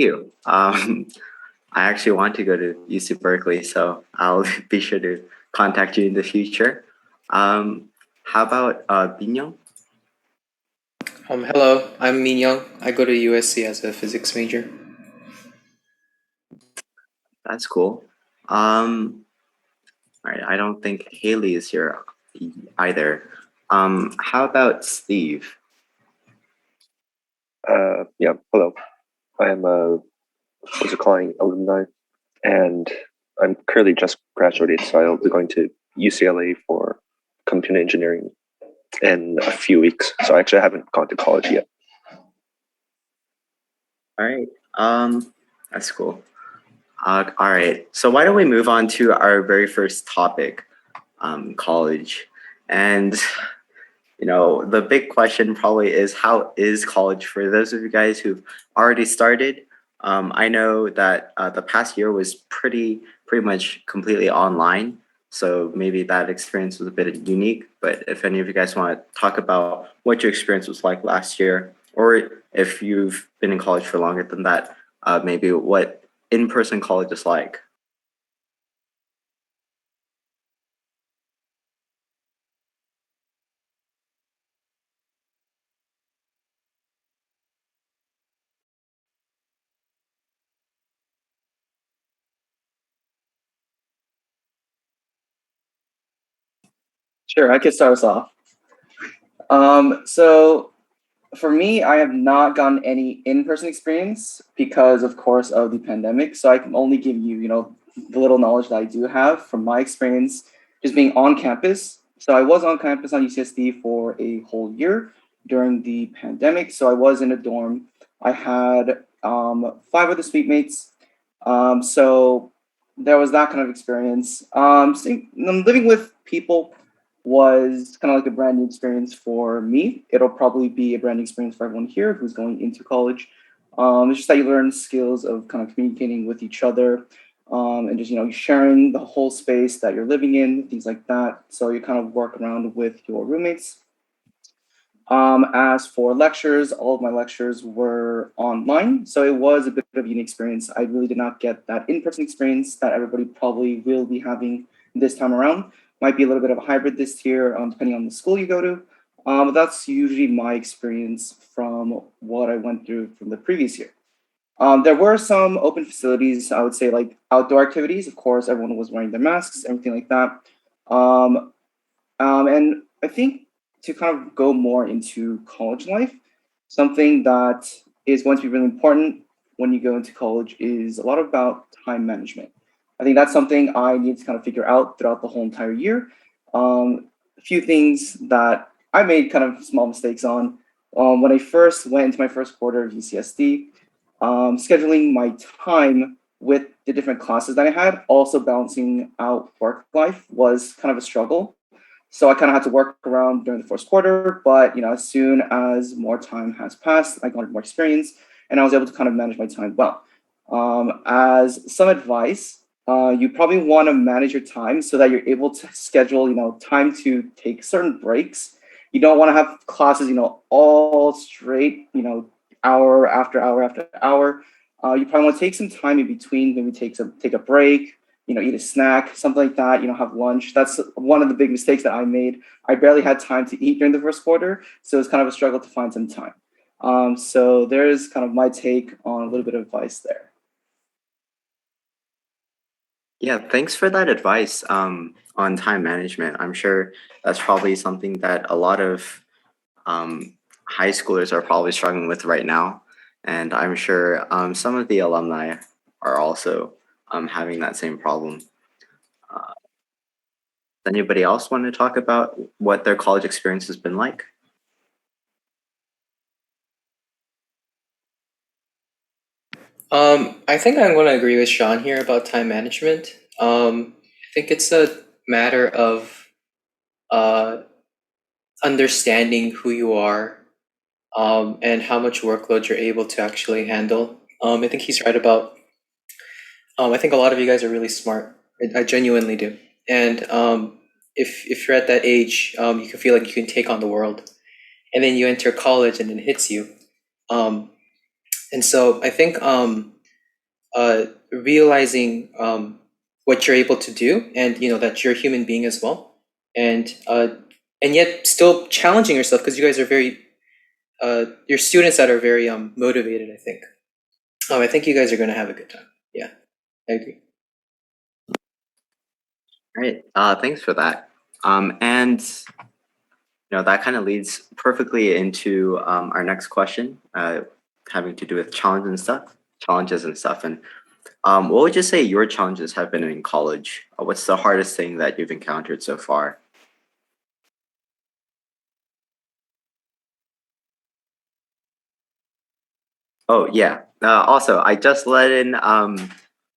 you. I actually want to go to UC Berkeley, so I'll be sure to contact you in the future. How about Minyoung? Hello, I'm Minyoung. I go to USC as a physics major. That's cool. All right, I don't think Haley is here either. How about Steve? Yeah, hello. I am a UCI alumni, and I'm currently just graduated, so I'll be going to UCLA for computer engineering in a few weeks. So actually, I haven't gone to college yet. All right, that's cool. All right, so why don't we move on to our very first topic, college, and the big question probably is, how is college for those of you guys who've already started? I know that the past year was pretty much completely online, so maybe that experience was a bit unique. But if any of you guys want to talk about what your experience was like last year, or if you've been in college for longer than that, maybe what in-person college is like. Sure, I could start us off. So for me, I have not gotten any in-person experience because, of course, of the pandemic. So I can only give you, the little knowledge that I do have from my experience just being on campus. So I was on campus on UCSD for a whole year during the pandemic. So I was in a dorm. I had 5 other suite mates. So there was that kind of experience. Living with people was kind of like a brand new experience for me. It'll probably be a brand new experience for everyone here who's going into college. It's just that you learn skills of kind of communicating with each other, and just sharing the whole space that you're living in, things like that. So you kind of work around with your roommates. As for lectures, all of my lectures were online, so it was a bit of a unique experience. I really did not get that in-person experience that everybody probably will be having this time around. Might be a little bit of a hybrid this year, depending on the school you go to. But that's usually my experience from what I went through from the previous year. There were some open facilities, I would say, like outdoor activities. Of course, everyone was wearing their masks, everything like that. And I think to kind of go more into college life, something that is going to be really important when you go into college is a lot about time management. I think that's something I need to kind of figure out throughout the whole entire year. A few things that I made kind of small mistakes on. When I first went into my first quarter of UCSD, scheduling my time with the different classes that I had, also balancing out work life was kind of a struggle. So I kind of had to work around during the first quarter, but as soon as more time has passed, I got more experience and I was able to kind of manage my time well. As some advice, you probably want to manage your time so that you're able to schedule, time to take certain breaks. You don't want to have classes, all straight, hour after hour after hour. You probably want to take some time in between, maybe take a break, eat a snack, something like that, have lunch. That's one of the big mistakes that I made. I barely had time to eat during the first quarter, so it's kind of a struggle to find some time. So there's kind of my take on a little bit of advice there. Yeah, thanks for that advice on time management. I'm sure that's probably something that a lot of high schoolers are probably struggling with right now. And I'm sure some of the alumni are also having that same problem. Does anybody else want to talk about what their college experience has been like? I think I'm going to agree with Sean here about time management. I think it's a matter of understanding who you are, and how much workload you're able to actually handle. I think he's right about. I think a lot of you guys are really smart. I genuinely do. And if you're at that age, you can feel like you can take on the world, and then you enter college and it hits you. And so I think realizing what you're able to do, and that you're a human being as well, and yet still challenging yourself, because you guys are very you're students that are very motivated. I think you guys are going to have a good time. Yeah, I agree. Great. Thanks for that. And that kind of leads perfectly into our next question, having to do with challenges and stuff. And what would you say your challenges have been in college? What's the hardest thing that you've encountered so far? Oh yeah. Also, I just let in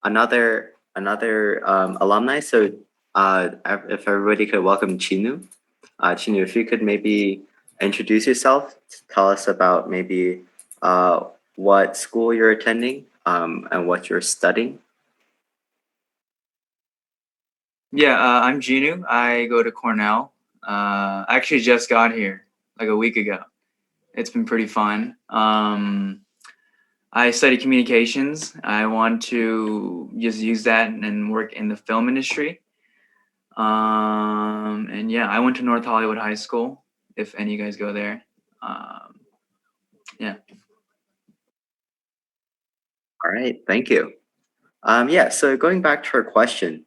another alumni. So if everybody could welcome Genu. Genu, if you could maybe introduce yourself, tell us about maybe what school you're attending and what you're studying. Yeah, I'm Genu. I go to Cornell. I actually just got here like a week ago. It's been pretty fun. I study communications. I want to just use that and work in the film industry. And yeah, I went to North Hollywood High School, if any of you guys go there. Yeah. All right, thank you. Yeah, so going back to our question,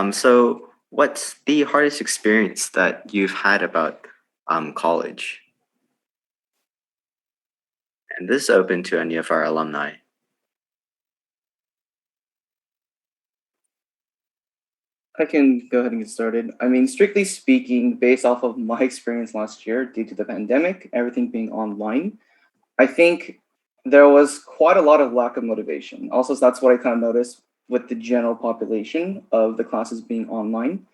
so what's the hardest experience that you've had about college? And this is open to any of our alumni. I can go ahead and get started. I mean, strictly speaking, based off of my experience last year due to the pandemic, everything being online, I think there was quite a lot of lack of motivation. Also, that's what I kind of noticed with the general population of the classes being online.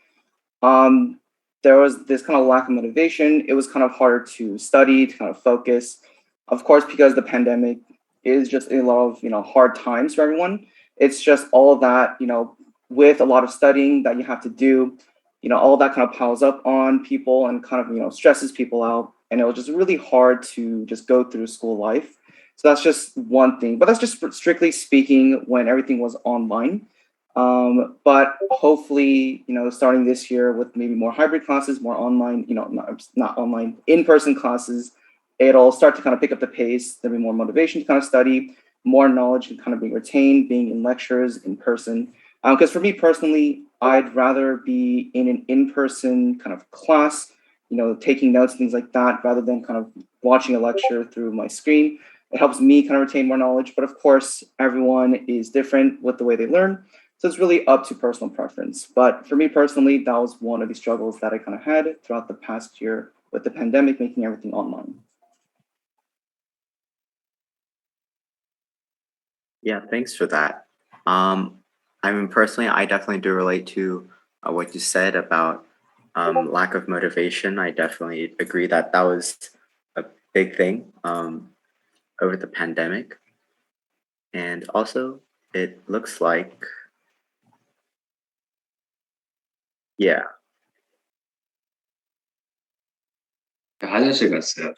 There was this kind of lack of motivation. It was kind of harder to study, to kind of focus. Of course, because the pandemic is just a lot of hard times for everyone. It's just all that with a lot of studying that you have to do. All that kind of piles up on people and kind of stresses people out. And it was just really hard to just go through school life. So that's just one thing. But that's just strictly speaking when everything was online. But hopefully, starting this year with maybe more hybrid classes, more online, not online, in-person classes, it'll start to kind of pick up the pace. There'll be more motivation to kind of study, more knowledge can kind of be retained, being in lectures in person. Because for me personally, I'd rather be in an in-person kind of class, taking notes, things like that, rather than kind of watching a lecture through my screen. It helps me kind of retain more knowledge. But of course, everyone is different with the way they learn. So it's really up to personal preference. But for me personally, that was one of the struggles that I kind of had throughout the past year with the pandemic, making everything online. Yeah, thanks for that. I mean, personally, I definitely do relate to what you said about lack of motivation. I definitely agree that that was a big thing over the pandemic. And also, it looks like, yeah, 화장실 갔어요.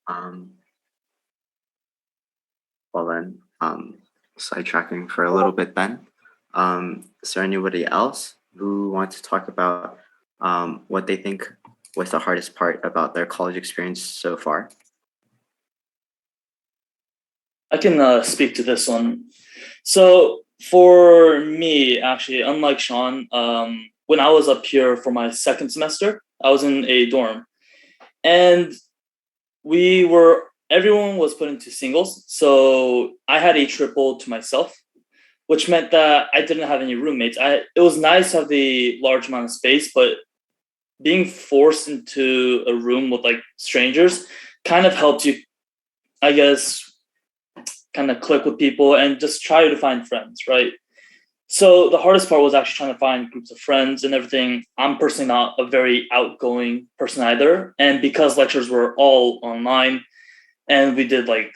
um, well then, sidetracking for a little bit then. Is there anybody else who wants to talk about what they think was the hardest part about their college experience so far? I can speak to this one. So for me, actually, unlike Sean, when I was up here for my second semester, I was in a dorm, and everyone was put into singles. So I had a triple to myself, which meant that I didn't have any roommates. It was nice to have the large amount of space, but being forced into a room with like strangers kind of helps you, I guess, kind of click with people and just try to find friends, right? So the hardest part was actually trying to find groups of friends and everything. I'm personally not a very outgoing person either. And because lectures were all online and we did like,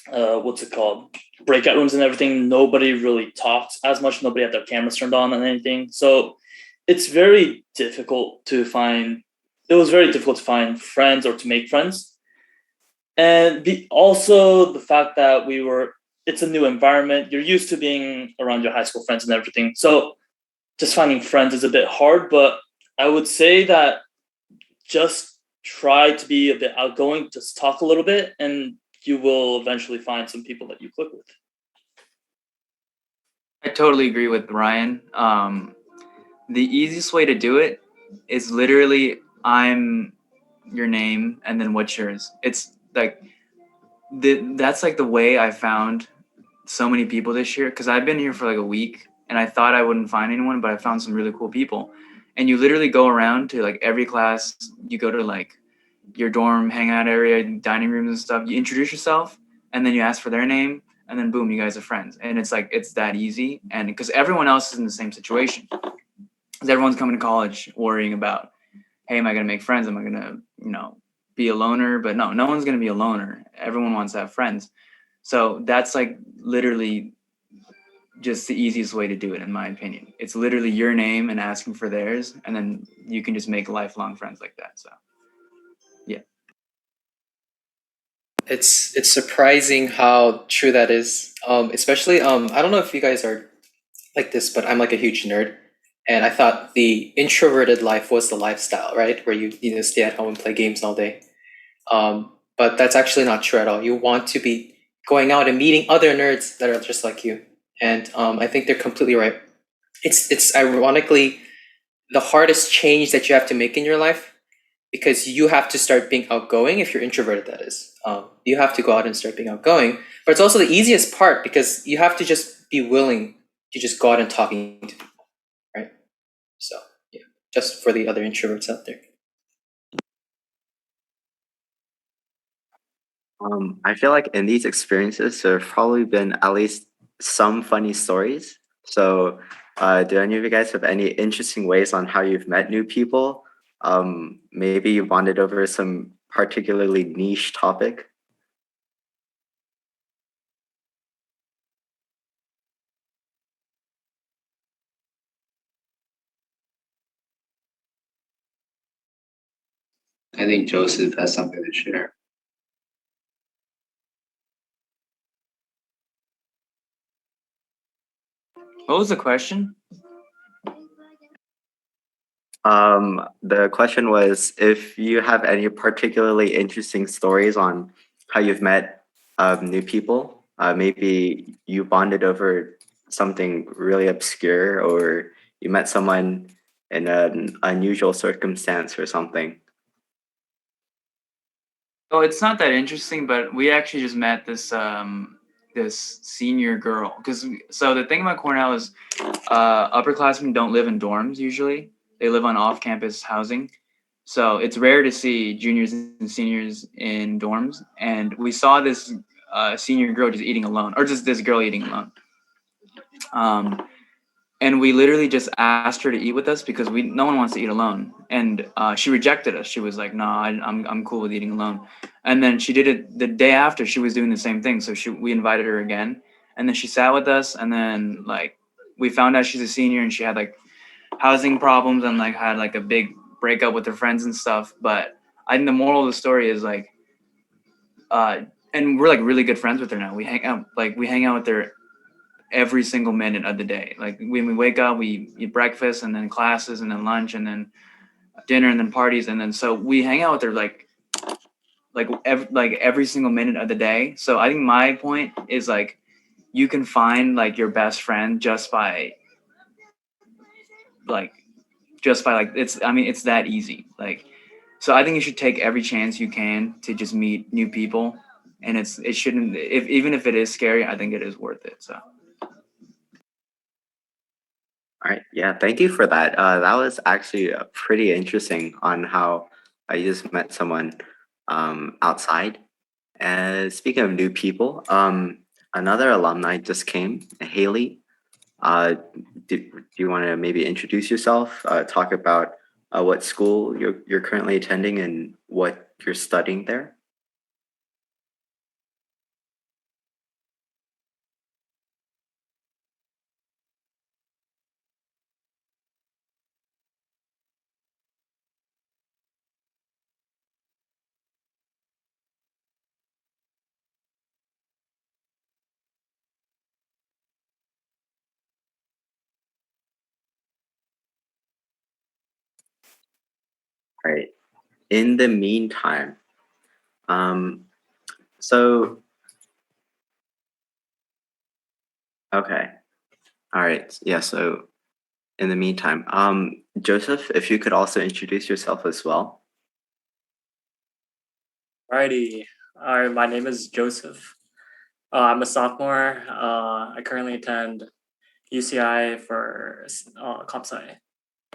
what's it called? Breakout rooms and everything, nobody really talked as much. Nobody had their cameras turned on and anything. So it's very difficult to find it was very difficult to find friends or to make friends. And also the fact that it's a new environment. You're used to being around your high school friends and everything. So just finding friends is a bit hard, but I would say that just try to be a bit outgoing, just talk a little bit, and you will eventually find some people that you click with. I totally agree with Ryan. The easiest way to do it is literally I'm your name and then what's yours. It's like that's like the way I found so many people this year, because I've been here for like a week and I thought I wouldn't find anyone, but I found some really cool people. And you literally go around to like every class, you go to like your dorm hangout area, dining rooms and stuff, you introduce yourself and then you ask for their name and then boom, you guys are friends. And it's like, it's that easy. And because everyone else is in the same situation, because everyone's coming to college worrying about, hey, am I going to make friends? Am I going to, be a loner? But no one's going to be a loner. Everyone wants to have friends. So that's like literally just the easiest way to do it, in my opinion. It's literally your name and asking for theirs, and then you can just make lifelong friends like that. So, yeah. It's surprising how true that is. Especially I don't know if you guys are like this, but I'm like a huge nerd, and I thought the introverted life was the lifestyle, right? Where you stay at home and play games all day. But that's actually not true at all. You want to be going out and meeting other nerds that are just like you, and I think they're completely right. It's ironically the hardest change that you have to make in your life, because you have to start being outgoing if you're introverted, that is. You have to go out and start being outgoing, but it's also the easiest part because you have to just be willing to just go out and talking to people, right? So yeah, just for the other introverts out there. I feel like in these experiences, there have probably been at least some funny stories. So, do any of you guys have any interesting ways on how you've met new people? Maybe you bonded over some particularly niche topic. I think Joseph has something to share. What was the question? The question was if you have any particularly interesting stories on how you've met new people. Maybe you bonded over something really obscure, or you met someone in an unusual circumstance or something. Oh, it's not that interesting, but we actually just met this this senior girl. So the thing about Cornell is upperclassmen don't live in dorms usually. They live on off-campus housing. So it's rare to see juniors and seniors in dorms. And we saw this senior girl just eating alone, or just this girl eating alone. And we literally just asked her to eat with us because no one wants to eat alone. And she rejected us. She was like, "No, I'm cool with eating alone." And then she did it the day after. She was doing the same thing. So we invited her again, and then she sat with us. And then like we found out she's a senior and she had like housing problems and like had like a big breakup with her friends and stuff. But I think the moral of the story is like, and we're like really good friends with her now. We hang out with her every single minute of the day. Like when we wake up, we eat breakfast and then classes and then lunch and then dinner and then parties. And then, so we hang out with her every single minute of the day. So I think my point is like, you can find like your best friend just by it's that easy. Like, so I think you should take every chance you can to just meet new people. And it shouldn't, even if it is scary, I think it is worth it. So. All right. Yeah. Thank you for that. That was actually pretty interesting on how I just met someone outside. And speaking of new people, another alumni just came, Haley. Do you want to maybe introduce yourself? Talk about what school you're currently attending and what you're studying there. Right. In the meantime, so okay. All right. Yeah. So in the meantime, Joseph, if you could also introduce yourself as well. Alrighty. My name is Joseph. I'm a sophomore. I currently attend UCI for comp sci.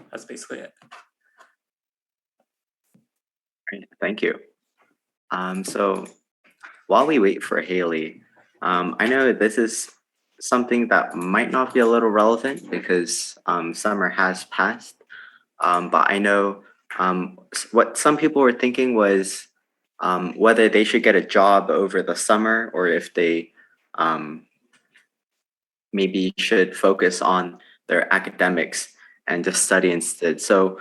That's basically it. Great, thank you. So while we wait for Haley, I know this is something that might not be a little relevant because summer has passed. But I know what some people were thinking was whether they should get a job over the summer or if they maybe should focus on their academics and just study instead. So,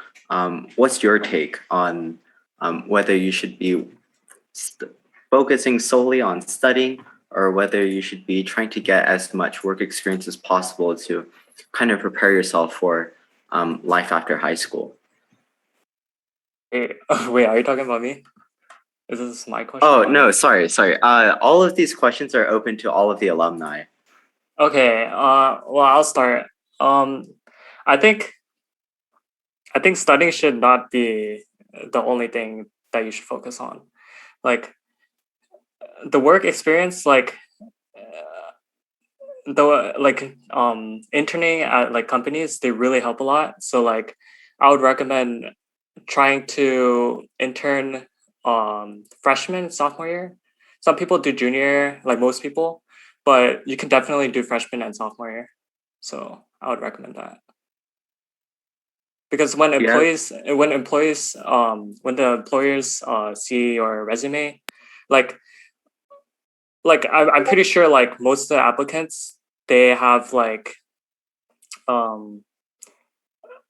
what's your take on whether you should be focusing solely on studying or whether you should be trying to get as much work experience as possible to kind of prepare yourself for life after high school? Wait, are you talking about me? Is this my question? Oh, no, sorry. All of these questions are open to all of the alumni. Okay. Well, I'll start. I think studying should not be the only thing that you should focus on. Like the work experience, interning at like companies, they really help a lot. So like I would recommend trying to intern freshman, sophomore year. Some people do junior, like most people, but you can definitely do freshman and sophomore year. So I would recommend that. Because when the employers see your resume, like I'm pretty sure like most of the applicants, they have like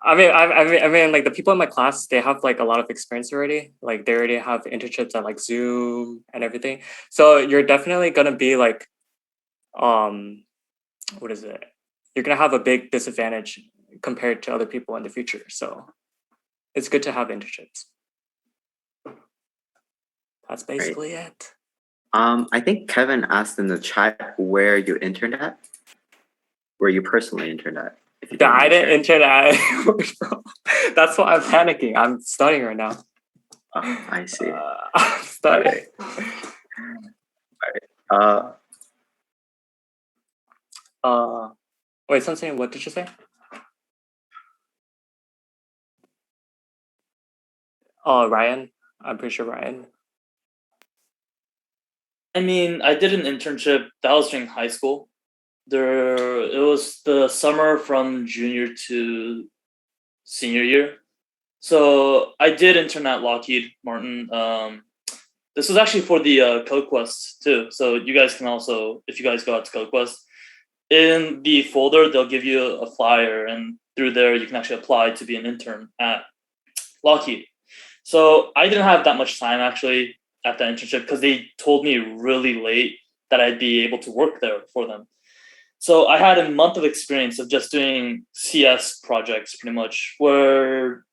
I mean like the people in my class, they have like a lot of experience already. Like they already have internships at like Zoom and everything. So you're definitely gonna be like what is it? You're gonna have a big disadvantage compared to other people in the future. So it's good to have internships. That's basically it. I think Kevin asked in the chat where you interned at, where you personally interned at. I didn't intern at that's why I'm panicking. I'm studying right now. Oh, I see. I'm studying. All right. Wait, something. What did you say? Ryan. I'm pretty sure Ryan. I mean, I did an internship that was during high school. It was the summer from junior to senior year. So I did intern at Lockheed Martin. This was actually for the Code Quest too. So you guys can also, if you guys go out to Code Quest, in the folder they'll give you a flyer, and through there you can actually apply to be an intern at Lockheed. So I didn't have that much time actually at that internship because they told me really late that I'd be able to work there for them. So I had a month of experience of just doing CS projects pretty much, where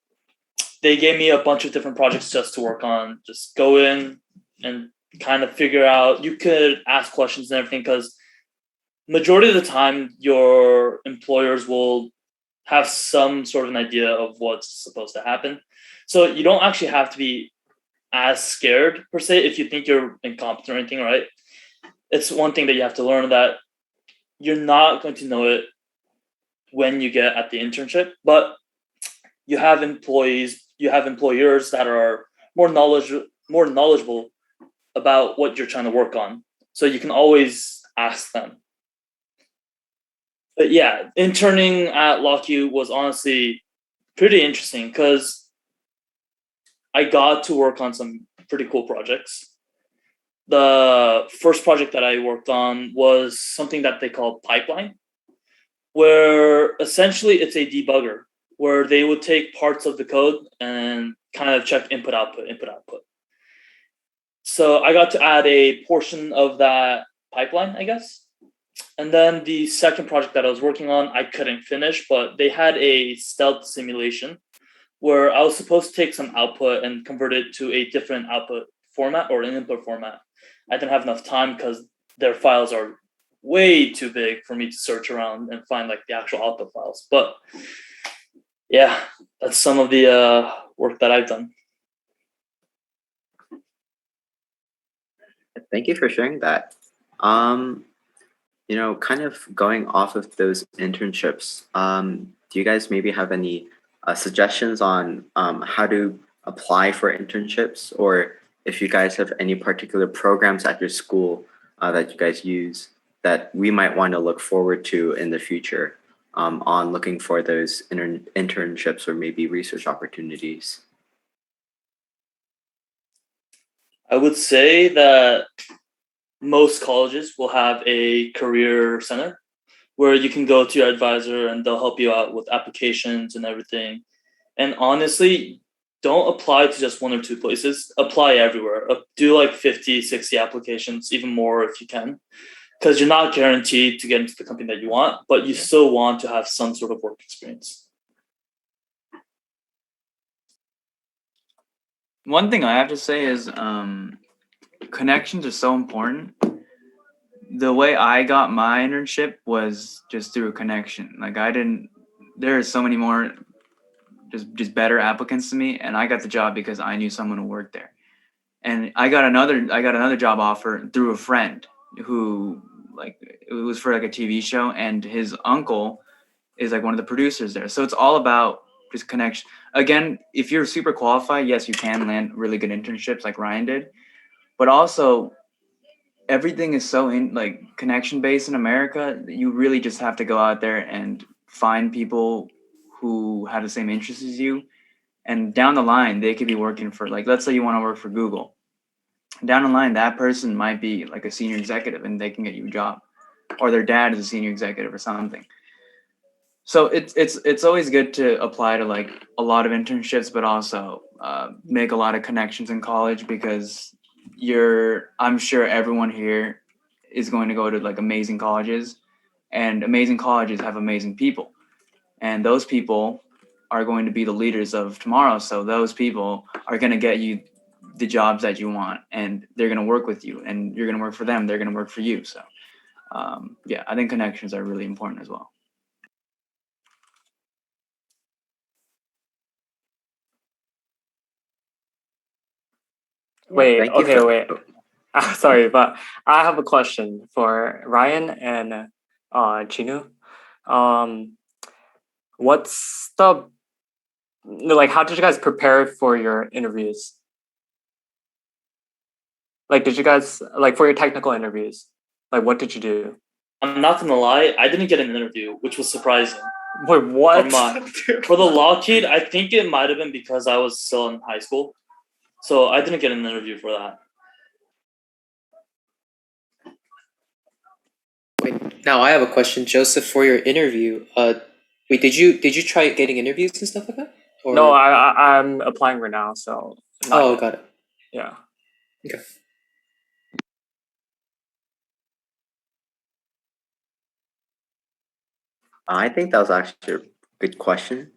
they gave me a bunch of different projects just to work on, just go in and kind of figure out. You could ask questions and everything because majority of the time your employers will have some sort of an idea of what's supposed to happen. So you don't actually have to be as scared per se if you think you're incompetent or anything, right? It's one thing that you have to learn, that you're not going to know it when you get at the internship, but you have employers that are more knowledgeable about what you're trying to work on. So you can always ask them. But yeah, interning at Lockheed was honestly pretty interesting because I got to work on some pretty cool projects. The first project that I worked on was something that they call Pipeline, where essentially it's a debugger where they would take parts of the code and kind of check input, output. So I got to add a portion of that pipeline, I guess. And then the second project that I was working on, I couldn't finish, but they had a stealth simulation where I was supposed to take some output and convert it to a different output format or an input format. I didn't have enough time because their files are way too big for me to search around and find like the actual output files. But yeah, that's some of the work that I've done. Thank you for sharing that. Kind of going off of those internships, do you guys maybe have any suggestions on how to apply for internships, or if you guys have any particular programs at your school that you guys use that we might want to look forward to in the future on looking for those internships or maybe research opportunities? I would say that most colleges will have a career center where you can go to your advisor and they'll help you out with applications and everything. And honestly, don't apply to just one or two places. Apply everywhere. Do like 50, 60 applications, even more if you can, because you're not guaranteed to get into the company that you want, but you still want to have some sort of work experience. One thing I have to say is connections are so important. The way I got my internship was just through a connection. Like there are so many more just better applicants to me, and I got the job because I knew someone who worked there. And I got another job offer through a friend who, like, it was for like a TV show, and his uncle is like one of the producers there. So it's all about just connection. Again, if you're super qualified, yes, you can land really good internships like Ryan did, but also everything is so connection based in America that you really just have to go out there and find people who have the same interests as you. And down the line, they could be working for, like, let's say you want to work for Google. Down the line, that person might be like a senior executive and they can get you a job, or their dad is a senior executive or something. So it's always good to apply to like a lot of internships, but also make a lot of connections in college, because I'm sure everyone here is going to go to like amazing colleges, and amazing colleges have amazing people, and those people are going to be the leaders of tomorrow. So those people are going to get you the jobs that you want, and they're going to work with you, and you're going to work for them. They're going to work for you. So yeah, I think connections are really important as well. Wait, Thank you okay, for- wait. Sorry, but I have a question for Ryan and Genu. What's how did you guys prepare for your interviews? Like, did you guys, like, for your technical interviews, like, what did you do? I'm not gonna lie, I didn't get an interview, which was surprising. Wait, what? For the Lockheed, I think it might have been because I was still in high school. So I didn't get an interview for that. Wait, now I have a question, Joseph, for your interview. Wait, did you try getting interviews and stuff like that? Or... No, I'm applying right now, so. Oh, got it. Yeah. Okay. I think that was actually a good question.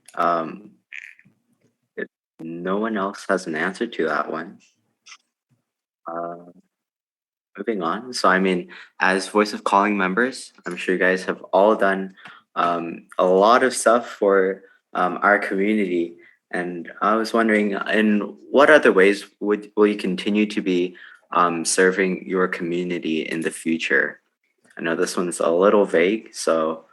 If no one else has an answer to that one, moving on. So, I mean, as Voice of Calling members, I'm sure you guys have all done a lot of stuff for our community. And I was wondering, in what other ways will you continue to be serving your community in the future? I know this one's a little vague, so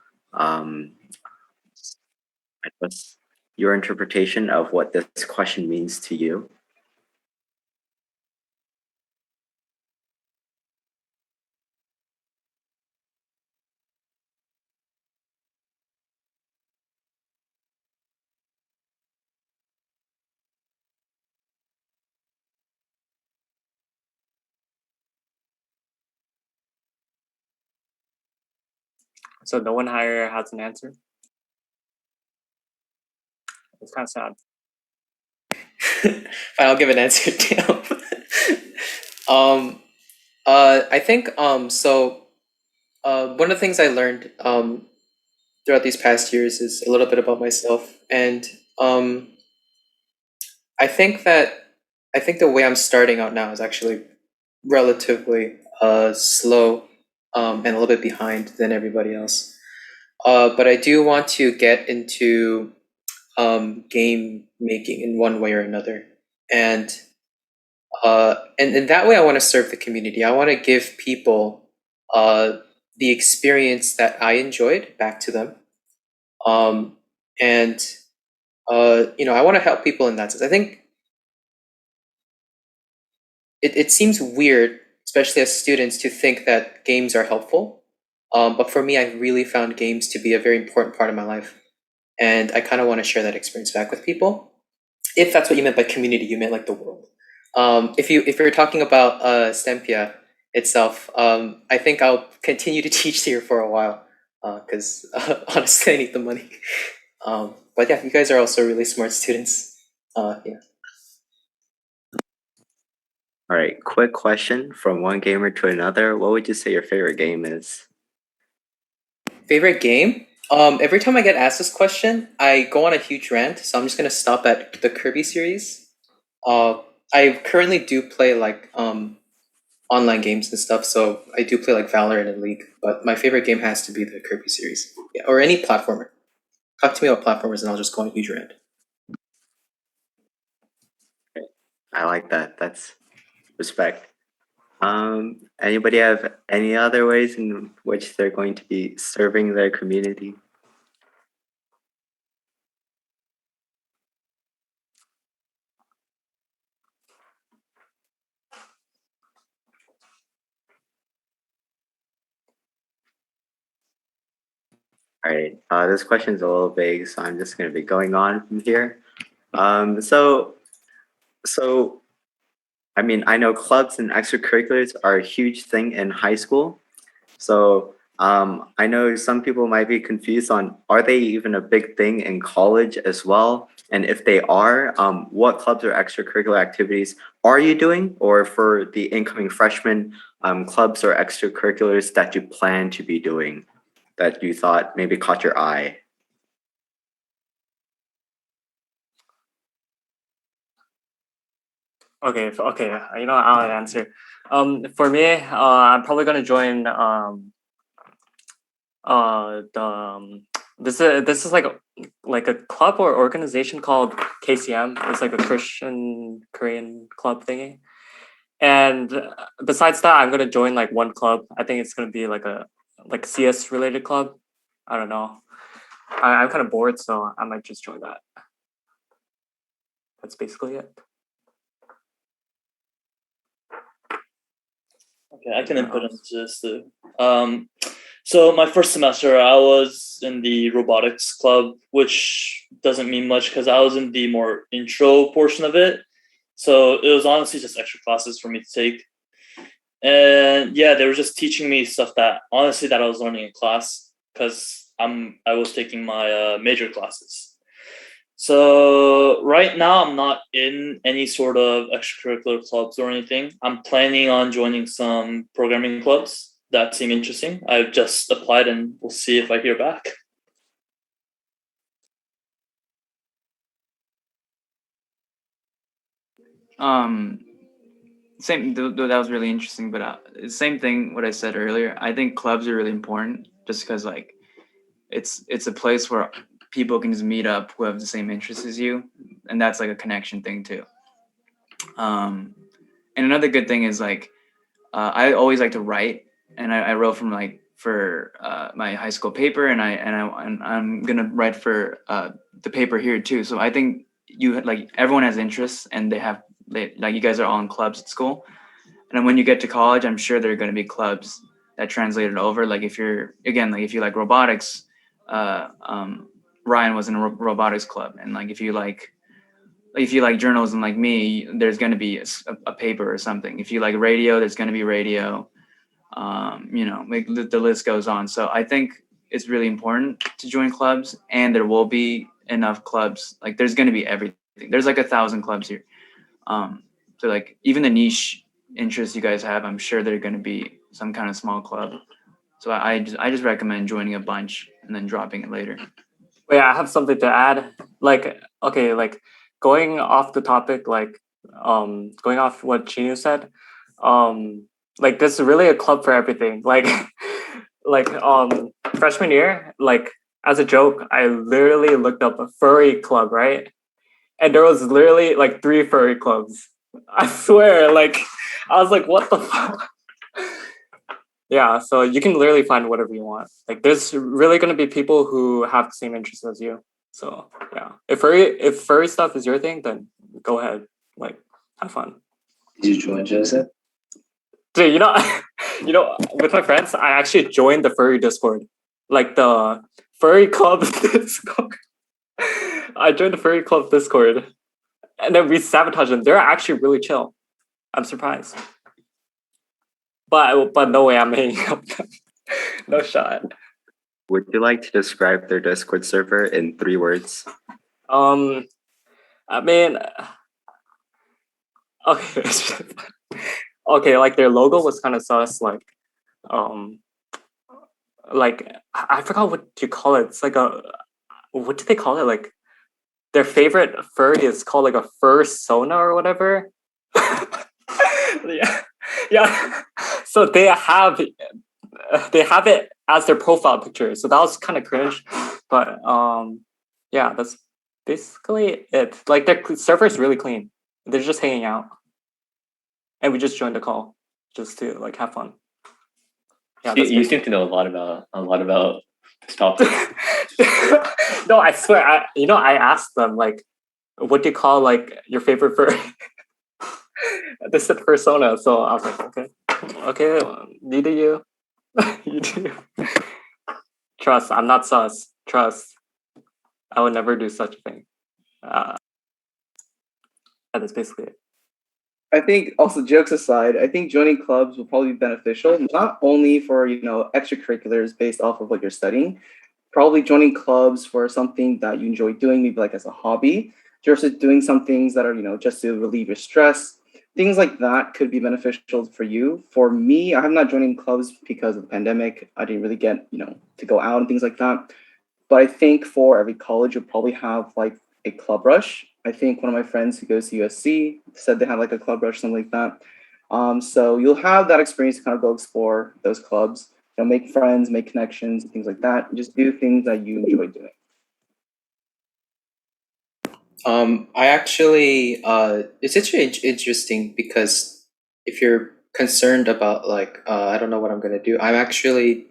what's your interpretation of what this question means to you? So no one here has an answer? It's kind of sad. Fine, I'll give an answer too. I think so. One of the things I learned throughout these past years is a little bit about myself, and I think the way I'm starting out now is actually relatively slow and a little bit behind than everybody else. But I do want to get into game making in one way or another, and in that way, I want to serve the community. I want to give people the experience that I enjoyed back to them, and I want to help people in that sense. I think it seems weird, especially as students, to think that games are helpful. But for me, I really found games to be a very important part of my life. And I kind of want to share that experience back with people. If that's what you meant by community, you meant like the world. If you're talking about Stempia itself, I think I'll continue to teach here for a while because honestly, I need the money. But yeah, you guys are also really smart students. Yeah. All right, quick question from one gamer to another. What would you say your favorite game is? Favorite game? Every time I get asked this question, I go on a huge rant. So I'm just gonna stop at the Kirby series. I currently do play like online games and stuff. So I do play like Valorant and League. But my favorite game has to be the Kirby series. Yeah, or any platformer. Talk to me about platformers, and I'll just go on a huge rant. I like that. That's respect. Anybody have any other ways in which they're going to be serving their community? All right, this question is a little vague, so I'm just going to be going on from here. So I mean, I know clubs and extracurriculars are a huge thing in high school. So I know some people might be confused on, are they even a big thing in college as well? And if they are, what clubs or extracurricular activities are you doing? Or for the incoming freshmen, clubs or extracurriculars that you plan to be doing that you thought maybe caught your eye? Okay, I'll answer. For me, I'm probably gonna join this is like a club or organization called KCM. It's like a Christian Korean club thingy. And besides that, I'm gonna join like one club. I think it's gonna be like a CS related club. I don't know. I'm kind of bored, so I might just join that. That's basically it. Okay, I can input into this too. So my first semester, I was in the Robotics Club, which doesn't mean much because I was in the more intro portion of it. So it was honestly just extra classes for me to take. And yeah, they were just teaching me stuff that honestly that I was learning in class because I was taking my major classes. So right now I'm not in any sort of extracurricular clubs or anything. I'm planning on joining some programming clubs that seem interesting. I've just applied and we'll see if I hear back. That was really interesting, but same thing what I said earlier. I think clubs are really important just because like it's a place where people can just meet up who have the same interests as you, and that's like a connection thing too. And another good thing is like I always like to write, and I wrote from like for my high school paper, and I'm gonna write for the paper here too. So I think like everyone has interests, and like you guys are all in clubs at school, and then when you get to college, I'm sure there are going to be clubs that translate it over. Like if you're if you like robotics, Ryan was in a robotics club, and like if you like journalism like me, there's going to be a paper or something. If you like radio, there's going to be radio. Like the list goes on. So I think it's really important to join clubs, and there will be enough clubs. Like there's going to be everything. There's like 1,000 clubs here. So like even the niche interests you guys have, I'm sure they're going to be some kind of small club. So I just recommend joining a bunch and then dropping it later. Wait, I have something to add. Like, okay, like going off the topic, like going off what Genu said, like this is really a club for everything. Like like freshman year, like as a joke, I literally looked up a furry club, right? And there was literally like 3 furry clubs. I swear, like I was like, what the fuck? Yeah, so you can literally find whatever you want. Like there's really gonna be people who have the same interests as you. So yeah, if furry stuff is your thing, then go ahead, like have fun. Did you join, Joseph? Dude, you know, you know, with my friends, I actually joined the furry Discord, like the furry club Discord. I joined the furry club Discord, and then we sabotaged them. They're actually really chill. I'm surprised, but no way I'm hanging up them. No shot. Would you like to describe their Discord server in 3 words? I mean, okay, okay, like their logo was kind of sus, like I forgot what you call it. It's like a, what do they call it? Like their favorite furry is called like a fursona or whatever. Yeah, yeah. So they have it as their profile picture. So that was kind of cringe, but yeah, that's basically it. Like their server is really clean. They're just hanging out, and we just joined the call just to like have fun. Yeah, You seem to know a lot about this topic. No, I swear. I asked them like, what do you call like your favorite furry? They said persona, so I was like, okay, you do you. You do. Trust, I'm not sus. Trust, I would never do such a thing. That's basically it. I think also jokes aside, I think joining clubs will probably be beneficial, not only for, extracurriculars based off of what you're studying, probably joining clubs for something that you enjoy doing, maybe like as a hobby, versus doing some things that are, just to relieve your stress. Things like that could be beneficial for you. For me, I have not joined in clubs because of the pandemic. I didn't really get, to go out and things like that. But I think for every college, you'll probably have like a club rush. I think one of my friends who goes to USC said they had like a club rush, something like that. So you'll have that experience to kind of go explore those clubs, make friends, make connections, things like that. And just do things that you enjoy doing. I actually, it's actually interesting because if you're concerned about like, I don't know what I'm gonna do, I'm actually,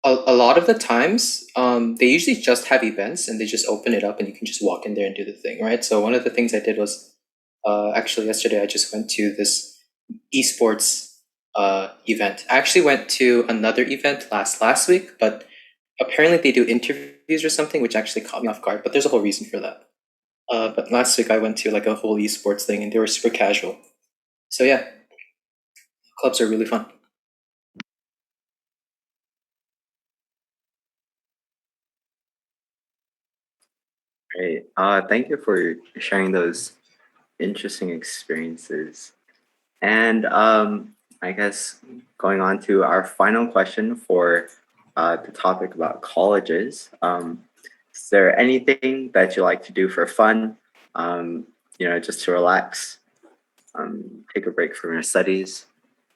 a lot of the times, they usually just have events and they just open it up and you can just walk in there and do the thing, right? So one of the things I did was, actually yesterday I just went to this esports event. I actually went to another event last week, but apparently they do interviews or something, which actually caught me off guard, but there's a whole reason for that. But last week I went to like a whole esports thing and they were super casual. So yeah, clubs are really fun. Great. Thank you for sharing those interesting experiences. And I guess going on to our final question for the topic about colleges. Is there anything that you like to do for fun? Just to relax, take a break from your studies.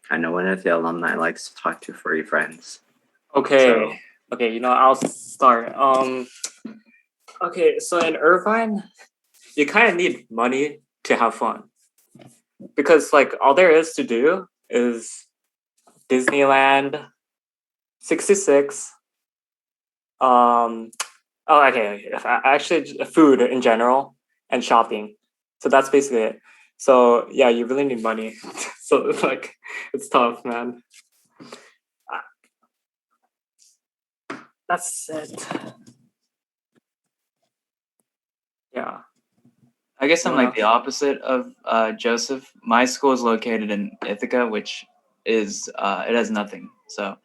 I know one of the alumni likes to talk to furry friends. Okay, I'll start. Okay, so in Irvine, you kind of need money to have fun because like all there is to do is Disneyland, 66. Actually, food in general and shopping. So that's basically it. So yeah, you really need money. So it's like it's tough, man. That's it. Yeah. I guess I'm like the opposite of Joseph. My school is located in Ithaca, which is it has nothing. So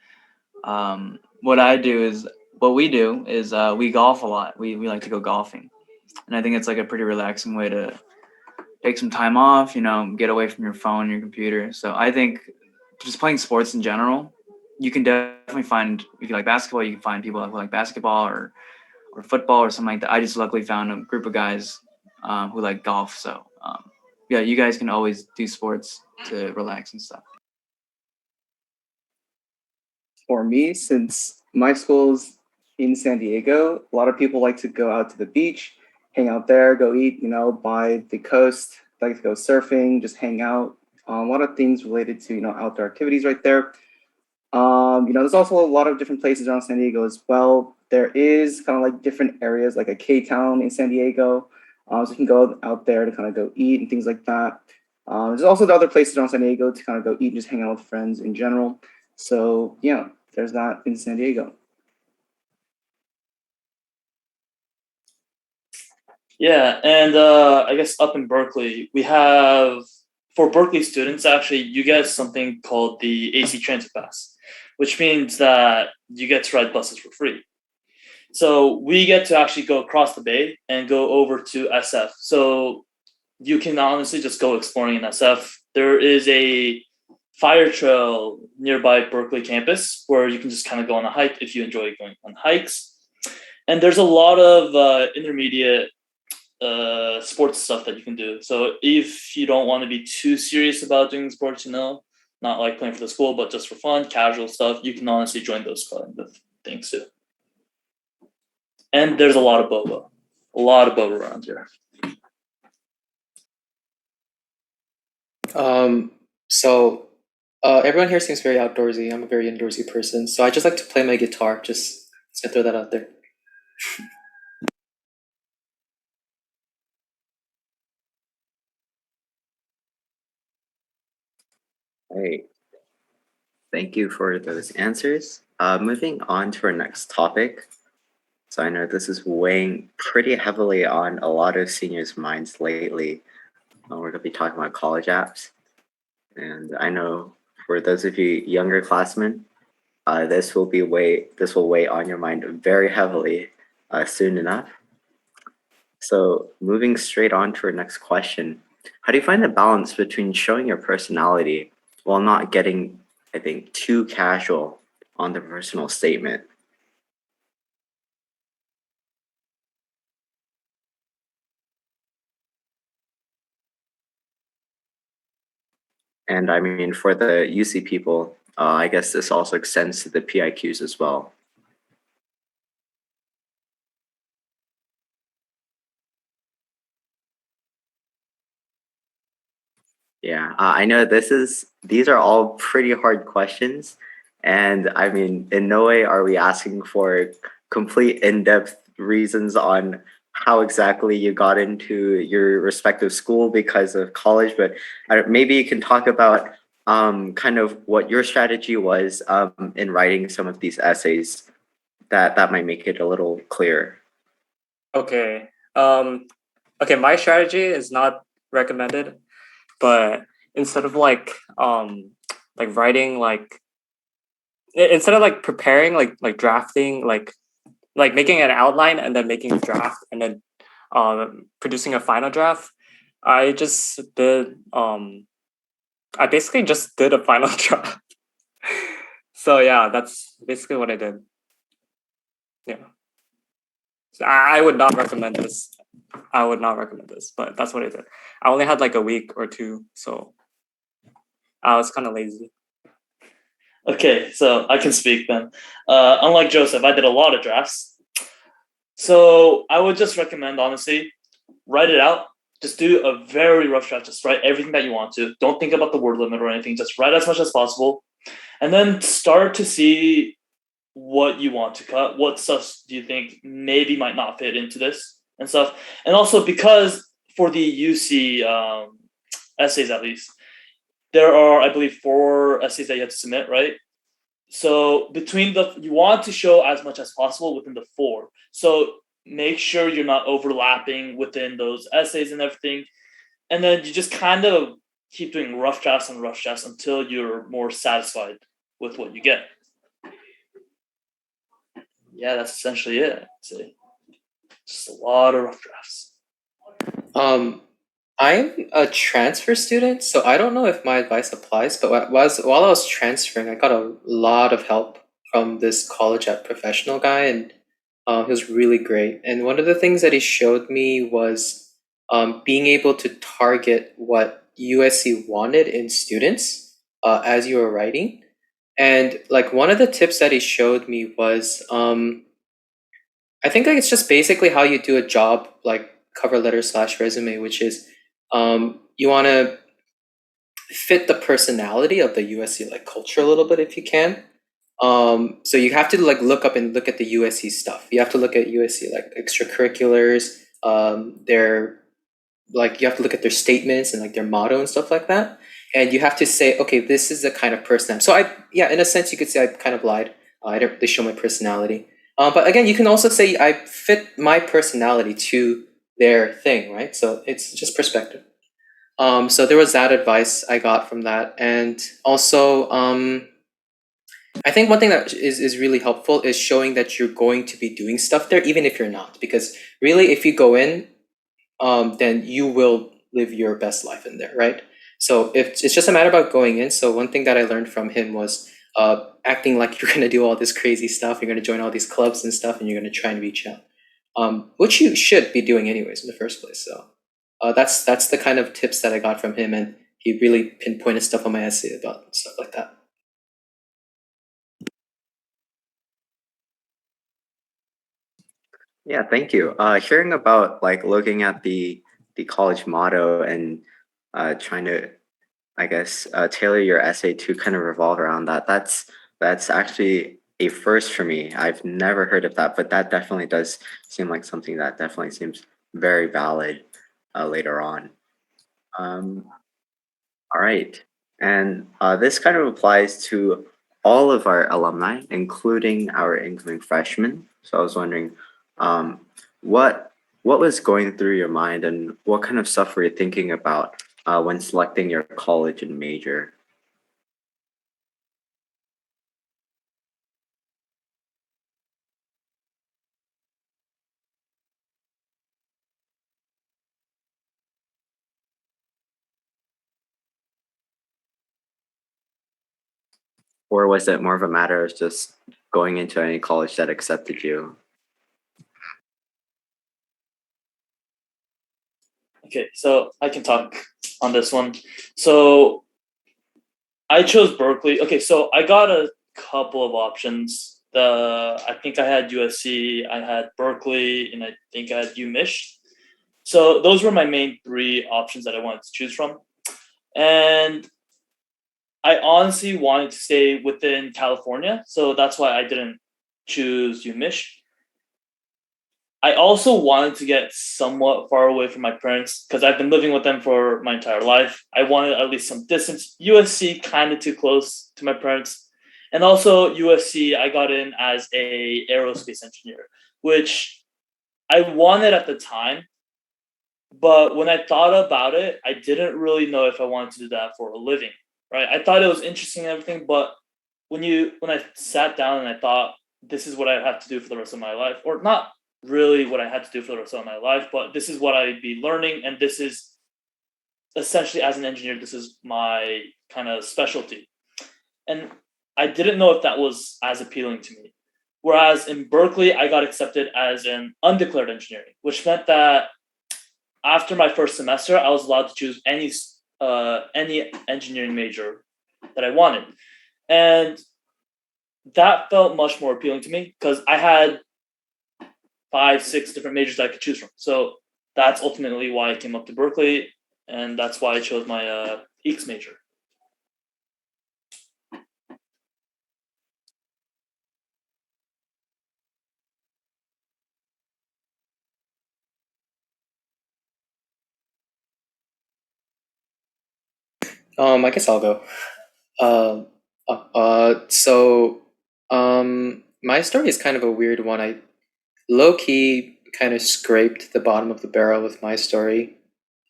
what we do is we golf a lot. We like to go golfing, and I think it's like a pretty relaxing way to take some time off. Get away from your phone, your computer. So I think just playing sports in general, you can definitely find, if you like basketball, you can find people who like basketball or football or something like that. I just luckily found a group of guys who like golf. So yeah, you guys can always do sports to relax and stuff. For me, since my school's in San Diego, a lot of people like to go out to the beach, hang out there, go eat, by the coast, like to go surfing, just hang out. A lot of things related to, outdoor activities right there. There's also a lot of different places around San Diego as well. There is kind of like different areas, like a K-town in San Diego. So you can go out there to kind of go eat and things like that. There's also the other places around San Diego to kind of go eat and just hang out with friends in general. So yeah, there's that in San Diego. Yeah, and I guess up in Berkeley, we have, for Berkeley students, actually, you get something called the AC Transit Pass, which means that you get to ride buses for free. So we get to actually go across the bay and go over to SF. So you can honestly just go exploring in SF. There is a fire trail nearby Berkeley campus where you can just kind of go on a hike if you enjoy going on hikes. And there's a lot of intermediate sports stuff that you can do. So if you don't want to be too serious about doing sports, not like playing for the school, but just for fun, casual stuff, you can honestly join those kind of things too. And there's a lot of boba around here. So everyone here seems very outdoorsy. I'm a very indoorsy person, so I just like to play my guitar. Just gonna throw that out there. Great. Thank you for those answers. Moving on to our next topic. So I know this is weighing pretty heavily on a lot of seniors' minds lately. We're going to be talking about college apps. And I know for those of you younger classmen, this will weigh on your mind very heavily soon enough. So moving straight on to our next question, how do you find the balance between showing your personality while not getting, I think, too casual on the personal statement? And I mean, for the UC people, I guess this also extends to the PIQs as well. Yeah, I know these are all pretty hard questions. And I mean, in no way are we asking for complete in-depth reasons on how exactly you got into your respective school because of college, but maybe you can talk about kind of what your strategy was in writing some of these essays that might make it a little clearer. Okay. Okay, my strategy is not recommended, but instead of like writing instead of like preparing like drafting like making an outline and then making a draft and then producing a final draft, I basically just did a final draft. So yeah, that's basically what I did. Yeah. So I would not recommend this. But that's what I did. I only had like a week or two, so I was kind of lazy. Okay, so I can speak then. Unlike Joseph, I did a lot of drafts. So I would just recommend, honestly, write it out. Just do a very rough draft. Just write everything that you want to. Don't think about the word limit or anything. Just write as much as possible. And then start to see what you want to cut. What stuff do you think maybe might not fit into this and stuff. And also because for the UC essays, at least, there are, I believe, 4 essays that you have to submit, right? So you want to show as much as possible within the 4. So make sure you're not overlapping within those essays and everything. And then you just kind of keep doing rough drafts until you're more satisfied with what you get. Yeah, that's essentially it. I'd say. Just a lot of rough drafts. I'm a transfer student, so I don't know if my advice applies, but while I was transferring, I got a lot of help from this college app professional guy, and he was really great. And one of the things that he showed me was being able to target what USC wanted in students as you were writing. And like one of the tips that he showed me was, I think like it's just basically how you do a job, like cover letter / resume, which is you want to fit the personality of the USC like culture a little bit if you can. So you have to like look at the USC stuff. You have to look at USC like extracurriculars, their like you have to look at their statements and like their motto and stuff like that. And you have to say, okay, this is the kind of person. So in a sense, you could say I kind of lied. I didn't really show my personality. But again, you can also say I fit my personality to their thing, right? So it's just perspective. So there was that advice I got from that. And also, I think one thing that is really helpful is showing that you're going to be doing stuff there, even if you're not. Because really, if you go in, then you will live your best life in there, right? So if it's just a matter about going in. So one thing that I learned from him was acting like you're going to do all this crazy stuff. You're going to join all these clubs and stuff, and you're going to try and reach out, which you should be doing anyways in the first place. So that's the kind of tips that I got from him, and he really pinpointed stuff on my essay about stuff like that. Yeah, thank you. Hearing about like looking at the college motto and trying to, I guess, tailor your essay to kind of revolve around that. That's actually a first for me. I've never heard of that, but that definitely does seem like something that definitely seems very valid later on. All right, and this kind of applies to all of our alumni, including our incoming freshmen. So I was wondering, um, what was going through your mind, and what kind of stuff were you thinking about when selecting your college and major? Or was it more of a matter of just going into any college that accepted you? Okay, so I can talk on this one. So I chose Berkeley. Okay, so I got a couple of options. I think I had USC, I had Berkeley, and I think I had UMich. So those were my main three options that I wanted to choose from. And I honestly wanted to stay within California, so that's why I didn't choose UMich. I also wanted to get somewhat far away from my parents because I've been living with them for my entire life. I wanted at least some distance. USC kind of too close to my parents. And also USC, I got in as a aerospace engineer, which I wanted at the time. But when I thought about it, I didn't really know if I wanted to do that for a living, right? I thought it was interesting and everything, but when I sat down and I thought this is what I have to do for the rest of my life, or not really what I had to do for the rest of my life, but this is what I'd be learning, and this is essentially, as an engineer, this is my kind of specialty. And I didn't know if that was as appealing to me. Whereas in Berkeley, I got accepted as an undeclared engineering, which meant that after my first semester, I was allowed to choose any engineering major that I wanted. And that felt much more appealing to me because I had 5-6 different majors that I could choose from. So that's ultimately why I came up to Berkeley, and that's why I chose my EECS major. I guess I'll go. My story is kind of a weird one. I low key kind of scraped the bottom of the barrel with my story.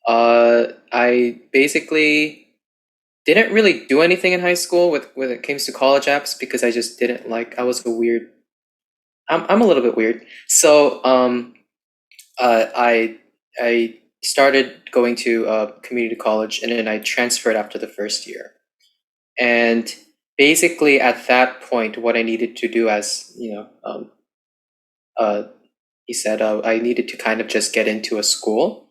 I basically didn't really do anything in high school when it came to college apps because I just didn't like. I was a weird. I'm a little bit weird. So I started going to community college, and then I transferred after the first year. And basically, at that point, what I needed to do, as he said, I needed to kind of just get into a school,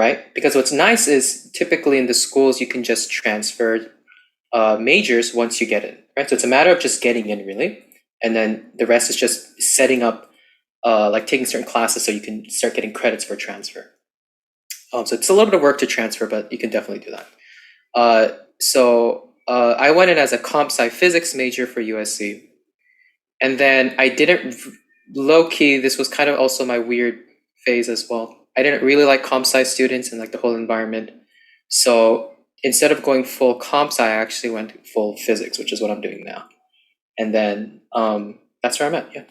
right? Because what's nice is typically in the schools you can just transfer majors once you get in, right? So it's a matter of just getting in, really, and then the rest is just setting up, like taking certain classes so you can start getting credits for transfer. So it's a little bit of work to transfer, but you can definitely do that. I went in as a comp sci physics major for USC, and then I didn't low key. This was kind of also my weird phase as well. I didn't really like comp sci students and like the whole environment. So instead of going full comp sci, I actually went full physics, which is what I'm doing now. And then that's where I'm at. Yeah.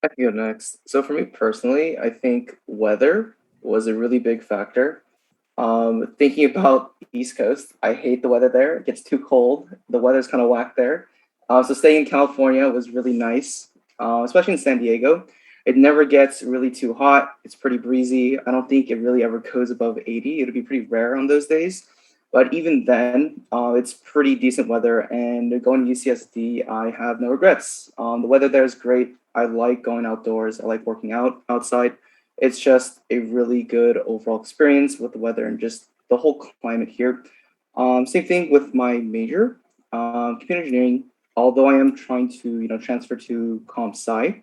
I can go next. So for me personally, I think weather was a really big factor. Thinking about East Coast, I hate the weather there. It gets too cold. The weather's kind of whack there. So staying in California was really nice, especially in San Diego. It never gets really too hot. It's pretty breezy. I don't think it really ever goes above 80. It'll be pretty rare on those days. But even then, it's pretty decent weather. And going to UCSD, I have no regrets. The weather there is great. I like going outdoors. I like working out outside. It's just a really good overall experience with the weather and just the whole climate here. Same thing with my major, computer engineering. Although I am trying to transfer to comp sci,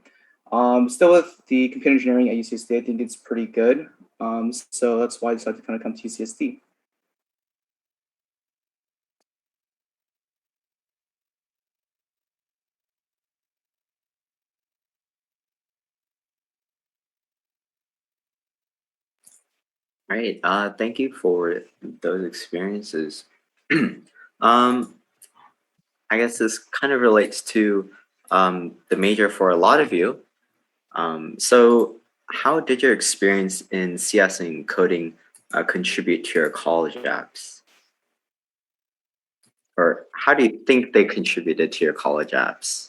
still with the computer engineering at UCSD, I think it's pretty good. So that's why I decided to kind of come to UCSD. All right. Thank you for those experiences. um, I guess this kind of relates to the major for a lot of you. So, how did your experience in CS and coding contribute to your college apps? Or how do you think they contributed to your college apps?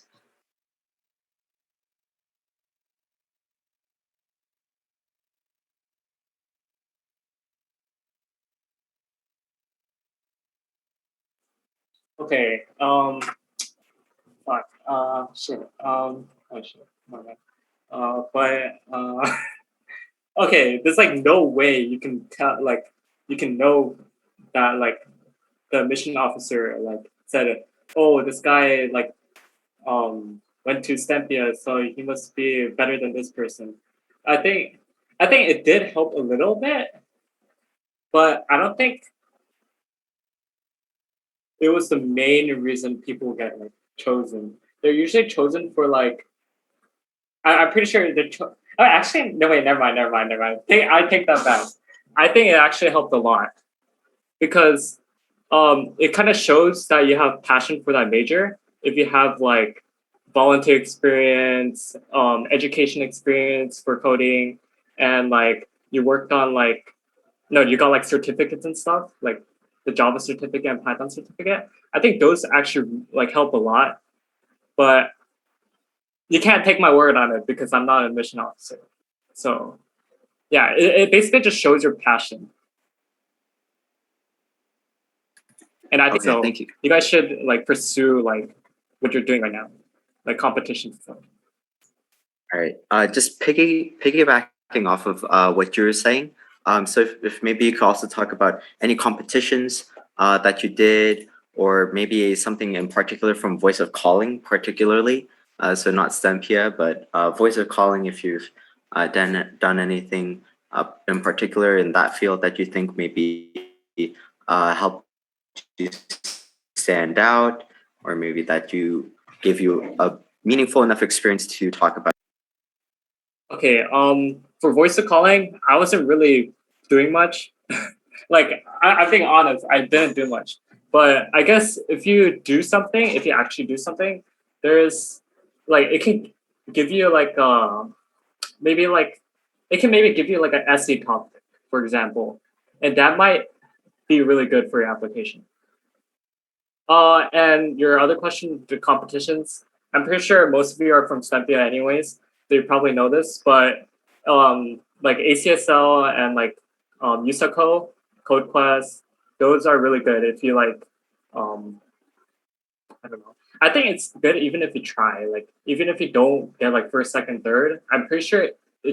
Okay. Fuck. Shit. Oh shit. My bad. Okay. There's like no way you can tell. Like, you can know that like the mission officer like said, "Oh, this guy like went to Stempia, so he must be better than this person." I think it did help a little bit, but I don't think it was the main reason people get like chosen. They're usually chosen for like I'm pretty sure they're. Oh, actually, no wait, never mind. I take that back. I think it actually helped a lot because it kind of shows that you have passion for that major. If you have like volunteer experience, education experience for coding, and like you worked on like no, you got like certificates and stuff like the Java certificate and Python certificate. I think those actually like help a lot, but you can't take my word on it because I'm not a mission officer. So yeah, it basically just shows your passion. And I think Okay, so. thank you. You guys should like pursue like what you're doing right now, like competitions and stuff. All right. Just piggybacking off of what you were saying. So if maybe you could also talk about any competitions that you did, or maybe something in particular from Voice of Calling, particularly. So not Stempia, but Voice of Calling. If you've done anything in particular in that field that you think maybe helped you stand out, or maybe that you give you a meaningful enough experience to talk about. Okay, for voice of calling, I wasn't really doing much. Like I'm being honest, I didn't do much. But I guess if you do something, if you actually do something, there's like it can give you like maybe like it can maybe give you like an essay topic, for example, and that might be really good for your application. And your other question, the competitions. I'm pretty sure most of you are from Stempia anyways. So you probably know this, but like ACSL and like USACO, CodeQuest, those are really good if you like I don't know. I think it's good even if you try. Like even if you don't get like first, second, third, I'm pretty sure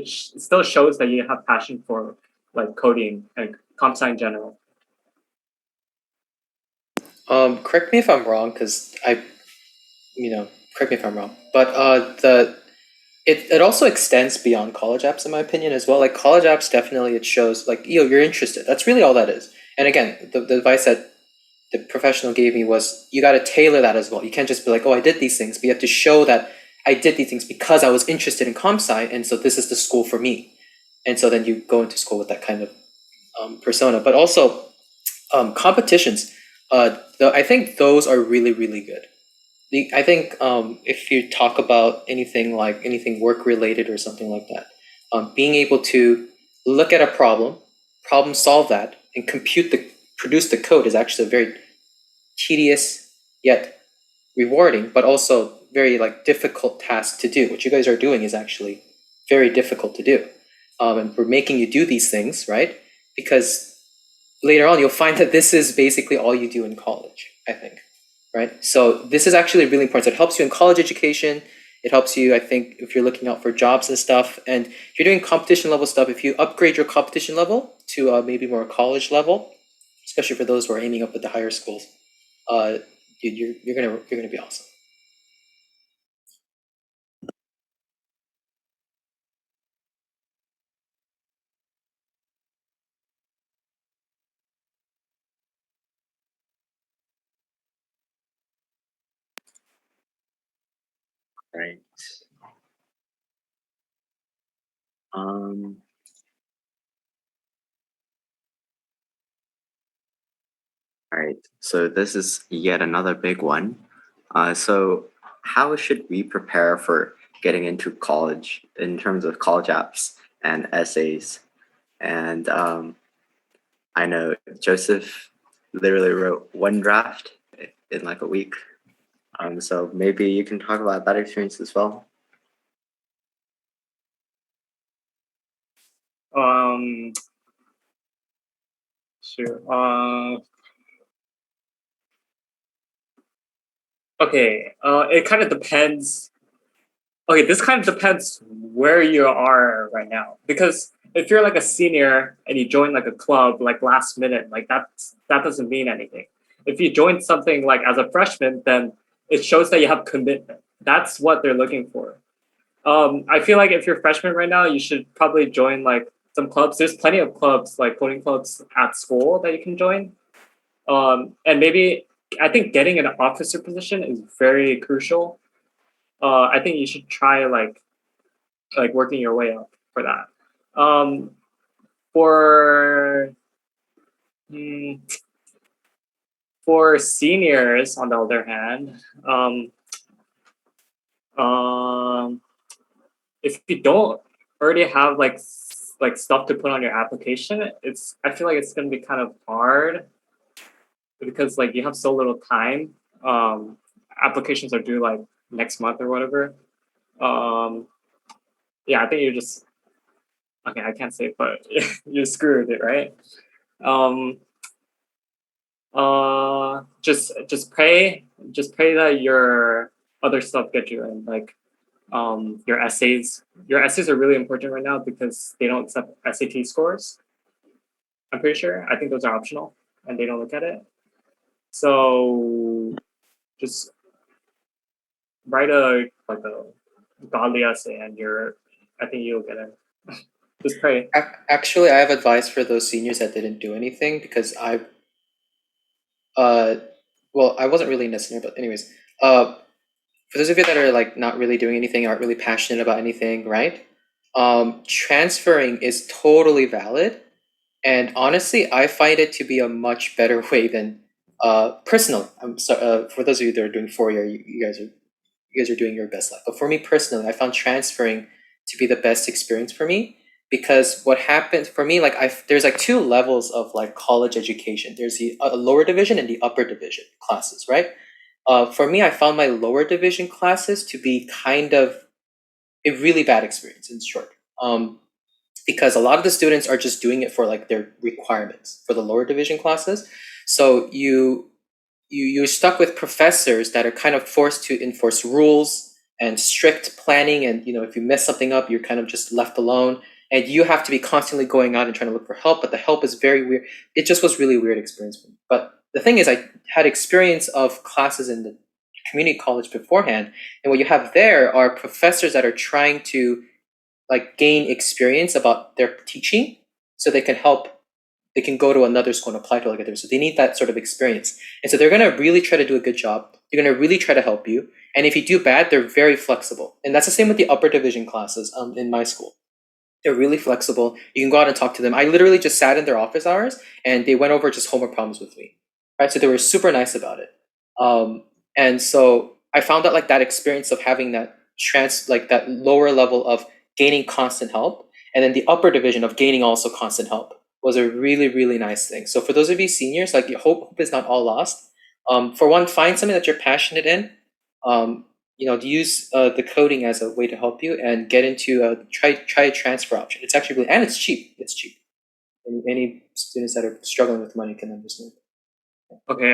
still shows that you have passion for like coding and comp sci in general. Correct me if I'm wrong, because correct me if I'm wrong. But it also extends beyond college apps, in my opinion, as well. Like college apps, definitely it shows like you're interested. That's really all that is. And again, the advice that the professional gave me was you got to tailor that as well. You can't just be like, oh, I did these things, but you have to show that I did these things because I was interested in comp sci, and so this is the school for me. And so then you go into school with that kind of persona. But also competitions. I think those are really, really good. I think if you talk about anything work related or something like that, being able to look at a problem solve that, and produce the code is actually a very tedious yet rewarding, but also very like difficult task to do. What you guys are doing is actually very difficult to do, and we're making you do these things, right? Because later on you'll find that this is basically all you do in college, I think. Right? So this is actually really important. So it helps you in college education. It helps you, I think, if you're looking out for jobs and stuff, and if you're doing competition level stuff, if you upgrade your competition level to maybe more college level, especially for those who are aiming up at the higher schools, you're gonna be awesome. Right. Um, all right. So this is yet another big one. So how should we prepare for getting into college in terms of college apps and essays? And I know Joseph literally wrote one draft in like a week. So maybe you can talk about that experience as well. Sure. Okay. It kind of depends. Okay, this kind of depends where you are right now. Because if you're like a senior and you join like a club like last minute, like that doesn't mean anything. If you join something like as a freshman, then it shows that you have commitment. That's what they're looking for. I feel like if you're a freshman right now, you should probably join like some clubs. There's plenty of clubs, like coding clubs at school that you can join. And maybe I think getting an officer position is very crucial. I think you should try like working your way up for that. For mm, for seniors, on the other hand, if you don't already have like stuff to put on your application, I feel like it's gonna be kind of hard because like you have so little time. Applications are due like next month or whatever. Yeah, I think you just okay. I can't say it, but you screwed it, right? Just pray that your other stuff get you in, like your essays. Your essays are really important right now because they don't accept SAT scores. I'm pretty sure. I think those are optional and they don't look at it. So just write a godly essay and I think you'll get it. Just pray. Actually, I have advice for those seniors that didn't do anything, because well, I wasn't really in a senior, but anyways, for those of you that are like not really doing anything, aren't really passionate about anything, right? Transferring is totally valid, and honestly, I find it to be a much better way than personally. I'm sorry for those of you that are doing 4-year, you guys are doing your best life. But for me personally, I found transferring to be the best experience for me, because what happens for me, like there's like 2 levels of like college education. There's the lower division and the upper division classes, right? For me, I found my lower division classes to be kind of a really bad experience, in short. Because a lot of the students are just doing it for like their requirements for the lower division classes. So you're stuck with professors that are kind of forced to enforce rules and strict planning, and if you mess something up, you're kind of just left alone, and you have to be constantly going out and trying to look for help. But the help is very weird. It just was really weird experience for me. But the thing is, I had experience of classes in the community college beforehand, and what you have there are professors that are trying to gain experience about their teaching, so they can go to another school and apply to get there. So they need that sort of experience, and so they're going to really try to do a good job. They're going to really try to help you, and if you do bad, they're very flexible. And that's the same with the upper division classes in my school. They're really flexible. You can go out and talk to them. I literally just sat in their office hours, and they went over just homework problems with me. Right, so they were super nice about it. And so I found out that experience of having that that lower level of gaining constant help, and then the upper division of gaining also constant help was a really, really nice thing. So for those of you seniors, hope is not all lost. For one, find something that you're passionate in. Use the coding as a way to help you, and get into try a transfer option. It's actually really, and it's cheap. It's cheap. And any students that are struggling with money can understand. Okay.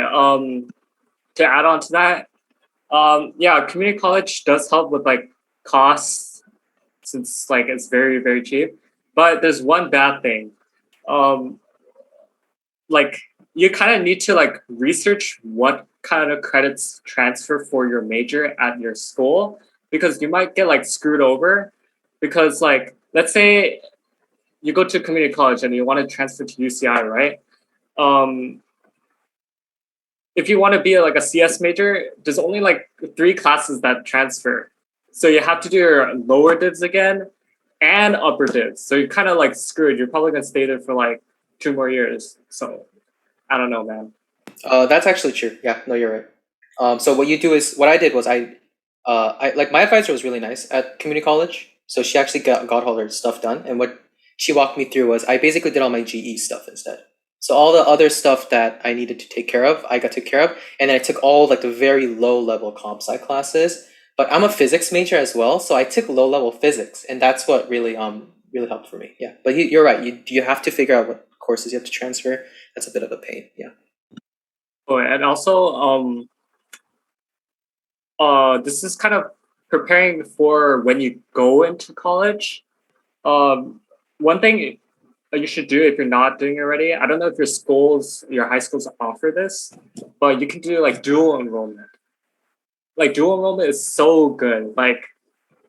To add on to that, community college does help with costs, since it's very, very cheap. But there's one bad thing. You kind of need to research what kind of credits transfer for your major at your school, because you might get screwed over. Because let's say you go to community college and you want to transfer to UCI, right? If you want to be a CS major, there's only 3 classes that transfer. So you have to do your lower divs again and upper divs. So you're kind of screwed. You're probably gonna stay there for 2 more years. So I don't know, man. That's actually true. Yeah, no, you're right. So what I did was I my advisor was really nice at community college. So she actually got all her stuff done. And what she walked me through was I basically did all my GE stuff instead. So all the other stuff that I needed to take care of, I got took care of. And then I took all the very low level comp sci classes. But I'm a physics major as well, so I took low level physics, and that's what really really helped for me. Yeah, but you're right. You have to figure out what courses you have to transfer. That's a bit of a pain. Yeah. Oh, and also this is kind of preparing for when you go into college. One thing you should do if you're not doing it already, I don't know if your high schools offer this, but you can do dual enrollment. Dual enrollment is so good.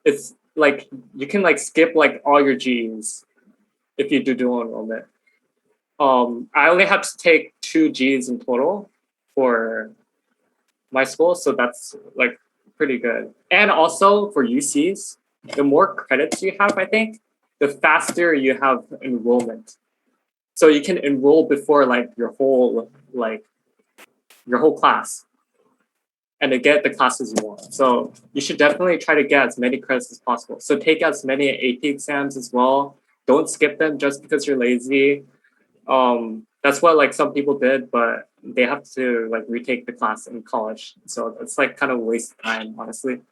It's you can skip all your Gs if you do dual enrollment. I only have to take 2 Gs in total for my school, so that's pretty good. And also for UCs, the more credits you have, I think, the faster you have enrollment. So you can enroll before your whole class, and to get the classes you want. So you should definitely try to get as many credits as possible. So take as many AP exams as well. Don't skip them just because you're lazy. That's what some people did, but they have to retake the class in college. So it's kind of a waste of time, honestly.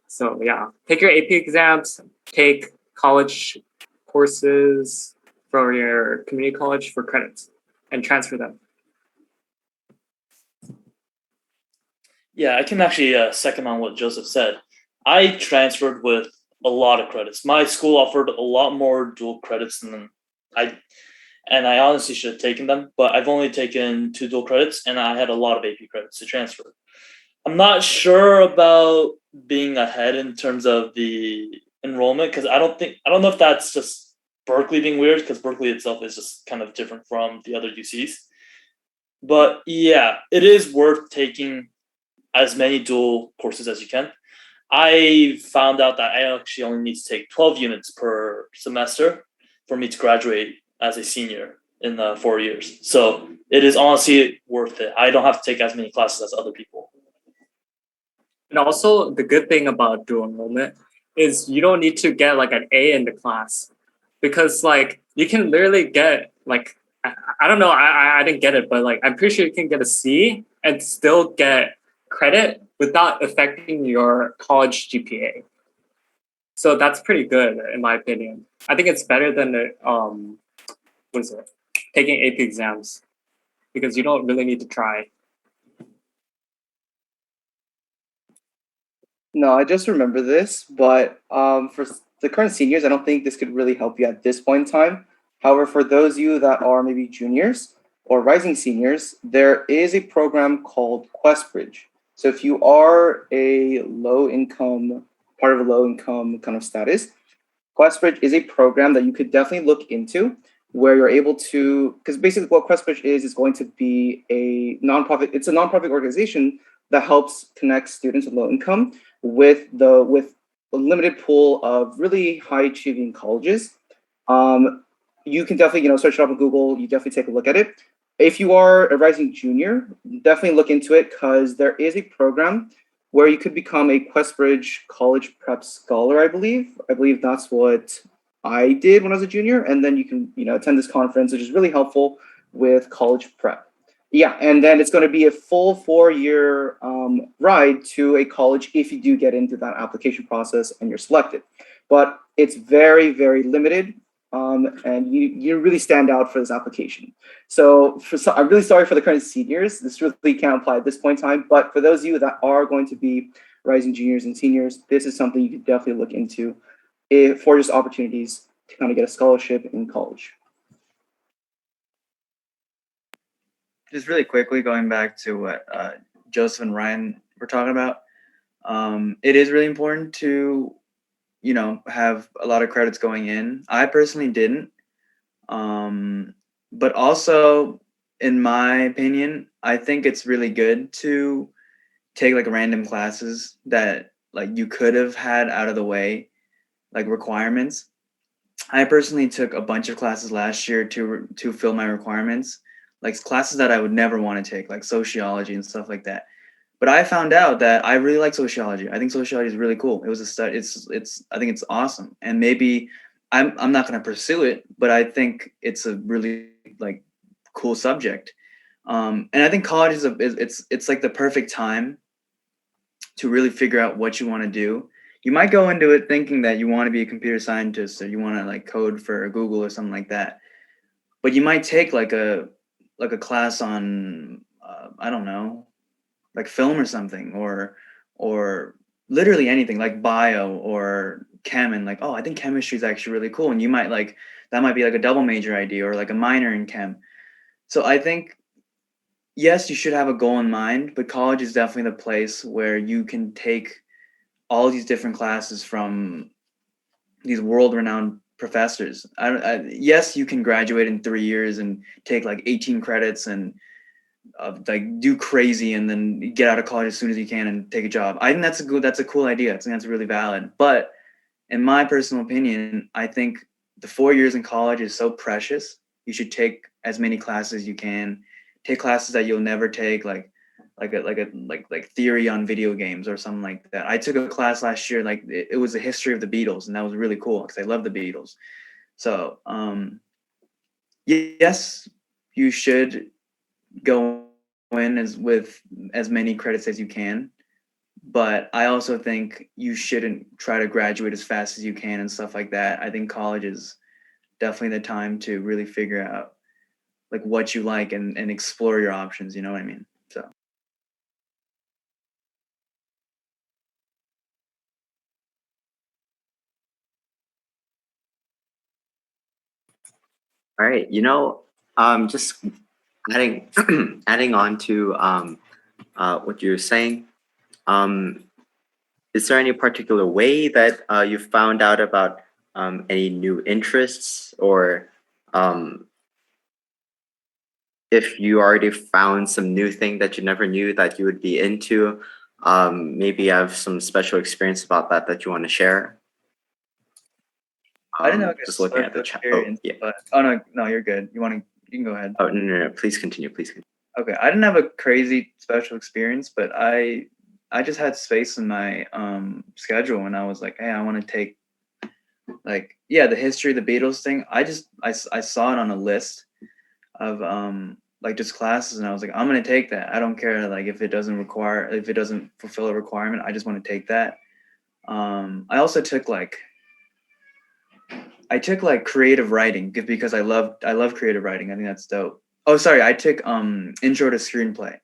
So yeah, take your AP exams, take college courses from your community college for credits, and transfer them. Yeah, I can actually second on what Joseph said. I transferred with a lot of credits. My school offered a lot more dual credits than I honestly should have taken them, but I've only taken 2 dual credits, and I had a lot of AP credits to transfer. I'm not sure about being ahead in terms of the enrollment, because I don't know if that's just Berkeley being weird, because Berkeley itself is just kind of different from the other UCs. But yeah, it is worth taking as many dual courses as you can. I found out that I actually only need to take 12 units per semester for me to graduate as a senior in 4 years. So it is honestly worth it. I don't have to take as many classes as other people. And also, the good thing about dual enrollment is you don't need to get an A in the class, because you can literally get I don't know, I didn't get it, but I'm pretty sure you can get a C and still get credit without affecting your college GPA. So that's pretty good in my opinion. I think it's better than taking AP exams, because you don't really need to try. No, I just remember this, but for the current seniors, I don't think this could really help you at this point in time. However, for those of you that are maybe juniors or rising seniors, there is a program called QuestBridge. So if you are a low income, part of a low income kind of status, QuestBridge is a program that you could definitely look into where you're able to, because basically what QuestBridge is going to be a nonprofit. It's a nonprofit organization that helps connect students with low income with a limited pool of really high achieving colleges. You can definitely search it up on Google. You definitely take a look at it. If you are a rising junior, definitely look into it because there is a program where you could become a QuestBridge College Prep Scholar. I believe that's what I did when I was a junior, and then you can attend this conference, which is really helpful with college prep. Yeah, and then it's going to be a full 4-year ride to a college if you do get into that application process and you're selected. But it's very, very limited, and you really stand out for this application. So I'm really sorry for the current seniors. This really can't apply at this point in time. But for those of you that are going to be rising juniors and seniors, this is something you can definitely look into for just opportunities to kind of get a scholarship in college. Just really quickly going back to what Joseph and Ryan were talking about, it is really important to, have a lot of credits going in. I personally didn't, but also, in my opinion, I think it's really good to take like random classes that like you could have had out of the way, like requirements. I personally took a bunch of classes last year to fill my requirements, like classes that I would never want to take, like sociology and stuff like that. But I found out that I really like sociology. I think sociology is really cool. It was a study. I think it's awesome. And maybe I'm not going to pursue it, but I think it's a really like cool subject. And I think college it's like the perfect time to really figure out what you want to do. You might go into it thinking that you want to be a computer scientist or you want to like code for Google or something like that. But you might take like a class on I don't know, like film or something, or literally anything like bio or chem, and like, oh, I think chemistry is actually really cool, and you might like that might be like a double major idea or like a minor in chem. So I think yes, you should have a goal in mind, but college is definitely the place where you can take all these different classes from these world-renowned professors. Yes, you can graduate in 3 years and take like 18 credits and like do crazy and then get out of college as soon as you can and take a job. I think that's a cool idea. I think that's really valid. But in my personal opinion, I think the 4 years in college is so precious. You should take as many classes as you can. Take classes that you'll never take, like theory on video games or something like that. I took a class last year, like it was the history of the Beatles, and that was really cool because I love the Beatles. So yes, you should go in with as many credits as you can, but I also think you shouldn't try to graduate as fast as you can and stuff like that. I think college is definitely the time to really figure out like what you like and explore your options, you know what I mean? So All right, just adding adding on to what you were saying. Is there any particular way that you found out about any new interests, or if you already found some new thing that you never knew that you would be into? Maybe you have some special experience about that you want to share. I didn't have Just looking at the chat. Oh, yeah. but no, you're good. You can go ahead. Oh, no. Please continue. Please continue. Okay, I didn't have a crazy special experience, but I just had space in my schedule, and I was like, hey, I want to take like the history of the Beatles thing. I saw it on a list of like just classes, and I was like, I'm gonna take that. I don't care like if it doesn't fulfill a requirement. I just want to take that. I also took like creative writing because I love creative writing. I think that's dope. Oh, sorry, I took intro to screenplay.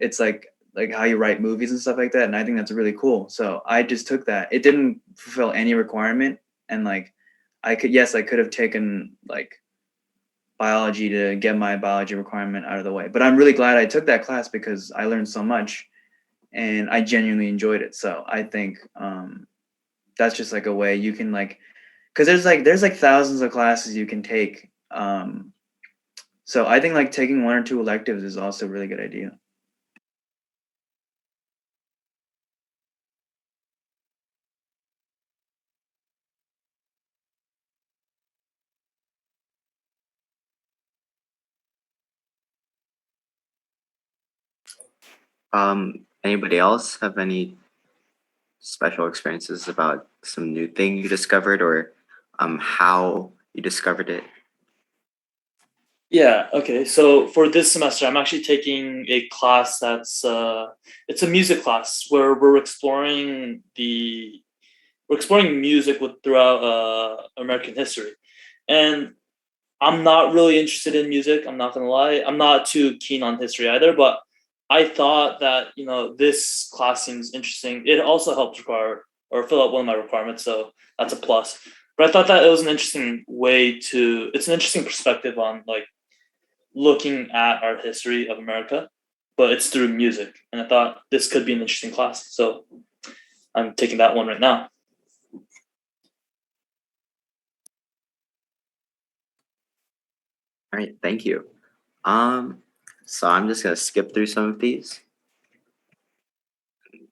It's like like how you write movies and stuff like that, and I think that's really cool. So I just took that. It didn't fulfill any requirement, and like I could have taken like biology to get my biology requirement out of the way. But I'm really glad I took that class because I learned so much and I genuinely enjoyed it. So I think that's just like a way you can like, because there's like thousands of classes you can take. So I think like taking 1 or 2 electives is also a really good idea. Anybody else have any special experiences about some new thing you discovered, or how you discovered it? Yeah, okay. So for this semester, I'm actually taking a class that's it's a music class where we're exploring music throughout American history. And I'm not really interested in music, I'm not gonna lie. I'm not too keen on history either, but I thought that, this class seems interesting. It also helps require or fill out one of my requirements, so that's a plus. But I thought that it was an interesting it's an interesting perspective on like looking at our history of America, but it's through music. And I thought this could be an interesting class. So I'm taking that one right now. All right, thank you. So I'm just gonna skip through some of these,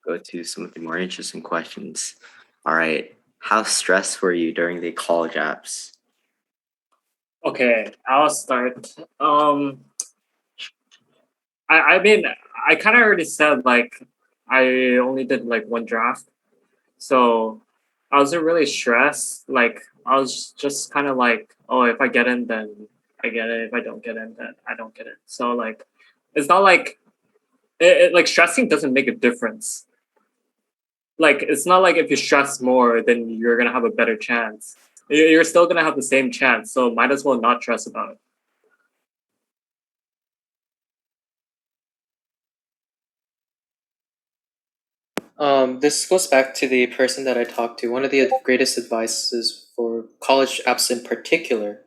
go to some of the more interesting questions. All right, how stressed were you during the college apps? Okay, I'll start. I mean, I kind of already said like I only did like 1 draft, so I wasn't really stressed. Like I was just kind of like, oh, if I get in, then I get it. If I don't get in, then I don't get it. So like, it's not like like stressing doesn't make a difference. Like it's not like if you stress more, then you're gonna have a better chance. You're still gonna have the same chance. So might as well not stress about it. This goes back to the person that I talked to. One of the greatest advices for college apps in particular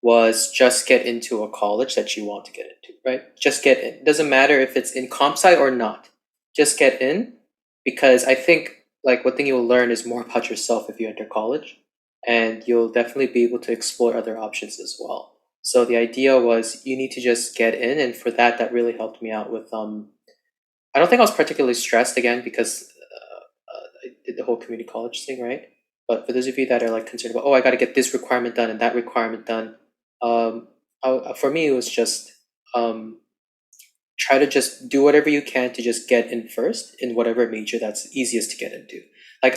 was just get into a college that you want to get into, right? Just get in. It doesn't matter if it's in comp sci or not. Just get in, because I think like one thing you'll learn is more about yourself if you enter college, and you'll definitely be able to explore other options as well. So the idea was you need to just get in, and for that, that really helped me out with I don't think I was particularly stressed again because I did the whole community college thing, right? But for those of you that are like concerned about, oh, I got to get this requirement done and that requirement done, for me it was just try to just do whatever you can to just get in first in whatever major that's easiest to get into. Like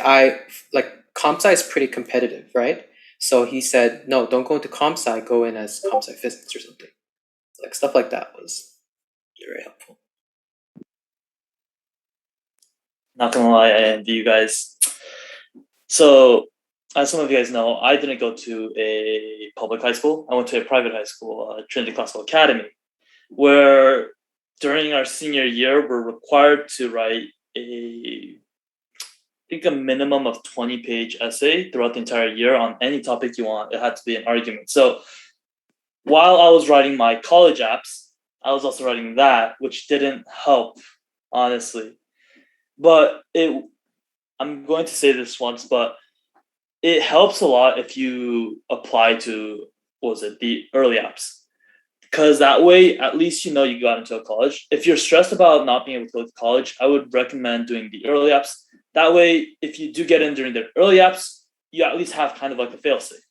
comp sci is pretty competitive, right? So he said, no, don't go into comp sci, go in as comp sci physics or something. Like stuff like that was very helpful. Not gonna lie, I envy you guys. So, as some of you guys know, I didn't go to a public high school. I went to a private high school, Trinity Classical Academy, where during our senior year, we're required to write I think a minimum of 20-page essay throughout the entire year on any topic you want. It had to be an argument. So, while I was writing my college apps, I was also writing that, which didn't help, honestly. But I'm going to say this once, but it helps a lot if you apply to, the early apps. Because that way, at least you know you got into a college. If you're stressed about not being able to go to college, I would recommend doing the early apps. That way, if you do get in during the early apps, you at least have kind of like a fail-safe,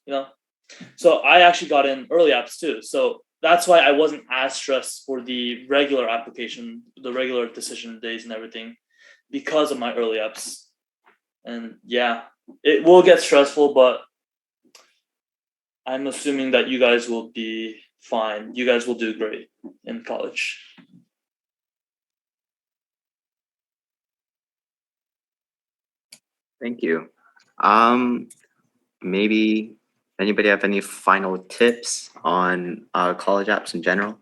So I actually got in early apps too. So that's why I wasn't as stressed for the regular application, the regular decision days and everything, because of my early apps. And yeah, it will get stressful, but I'm assuming that you guys will be fine. You guys will do great in college. Thank you. Maybe anybody have any final tips on college apps in general?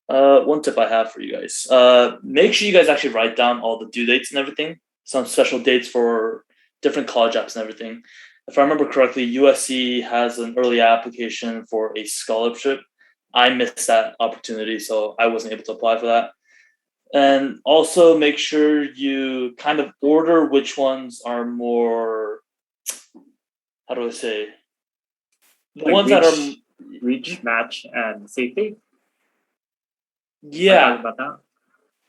One tip I have for you guys: make sure you guys actually write down all the due dates and everything. Some special dates for different college apps and everything. If I remember correctly, USC has an early application for a scholarship. I missed that opportunity, so I wasn't able to apply for that. And also make sure you kind of order which ones are more, how do I say, the Like ones that are, reach, match, and safety. yeah. About that.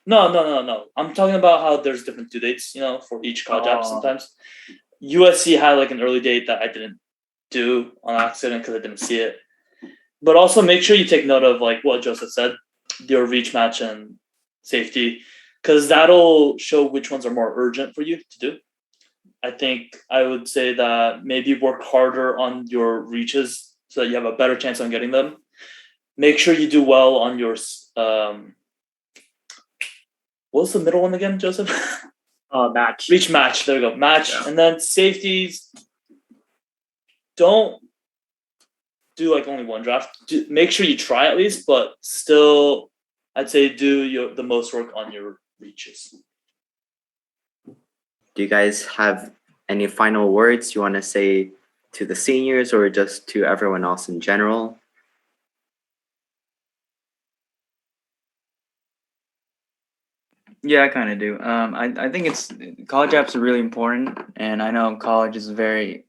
No. I'm talking about how there's different due dates, for each college app Oh. sometimes. USC had like an early date that I didn't do on accident because I didn't see it. But also make sure you take note of like what Joseph said, your reach, match, and safety, because that'll show which ones are more urgent for you to do. I think I would say that maybe work harder on your reaches so that you have a better chance on getting them. Make sure you do well on your what's the middle one again, Joseph? Match. Reach, match. There we go. Match. Yeah. And then safeties. Don't do like only one draft. Make sure you try at least, but still, I'd say do the most work on your reaches. Do you guys have any final words you want to say to the seniors or just to everyone else in general? Yeah, I kind of do. I think college apps are really important, and I know college is very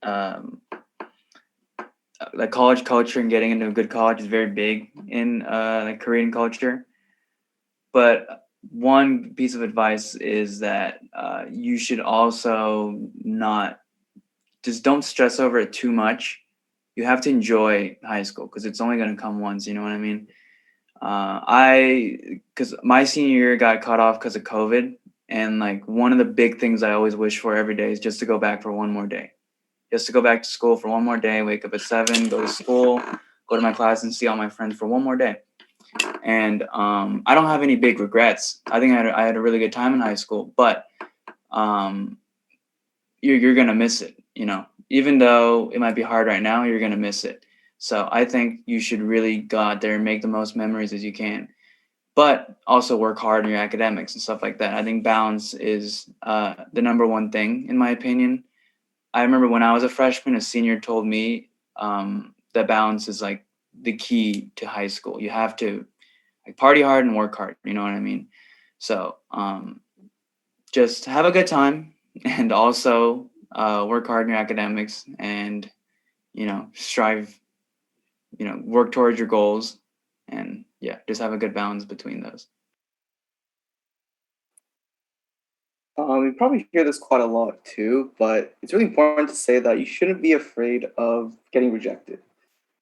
like college culture and getting into a good college is very big in like Korean culture. But one piece of advice is that you should also don't stress over it too much. You have to enjoy high school because it's only going to come once. You know what I mean? Because my senior year got cut off because of COVID, and like one of the big things I always wish for every day is just to go back for one more day, just to go back to school for one more day, wake up at 7, go to school, go to my class and see all my friends for one more day. And I don't have any big regrets. I think I had a really good time in high school, but you're gonna miss it, even though it might be hard right now, you're gonna miss it. So I think you should really go out there and make the most memories as you can, but also work hard in your academics and stuff like that. I think balance is the number one thing, in my opinion. I remember when I was a freshman, a senior told me that balance is like the key to high school. You have to like party hard and work hard. You know what I mean? So just have a good time and also work hard in your academics and, strive, work towards your goals and just have a good balance between those. We probably hear this quite a lot too, but it's really important to say that you shouldn't be afraid of getting rejected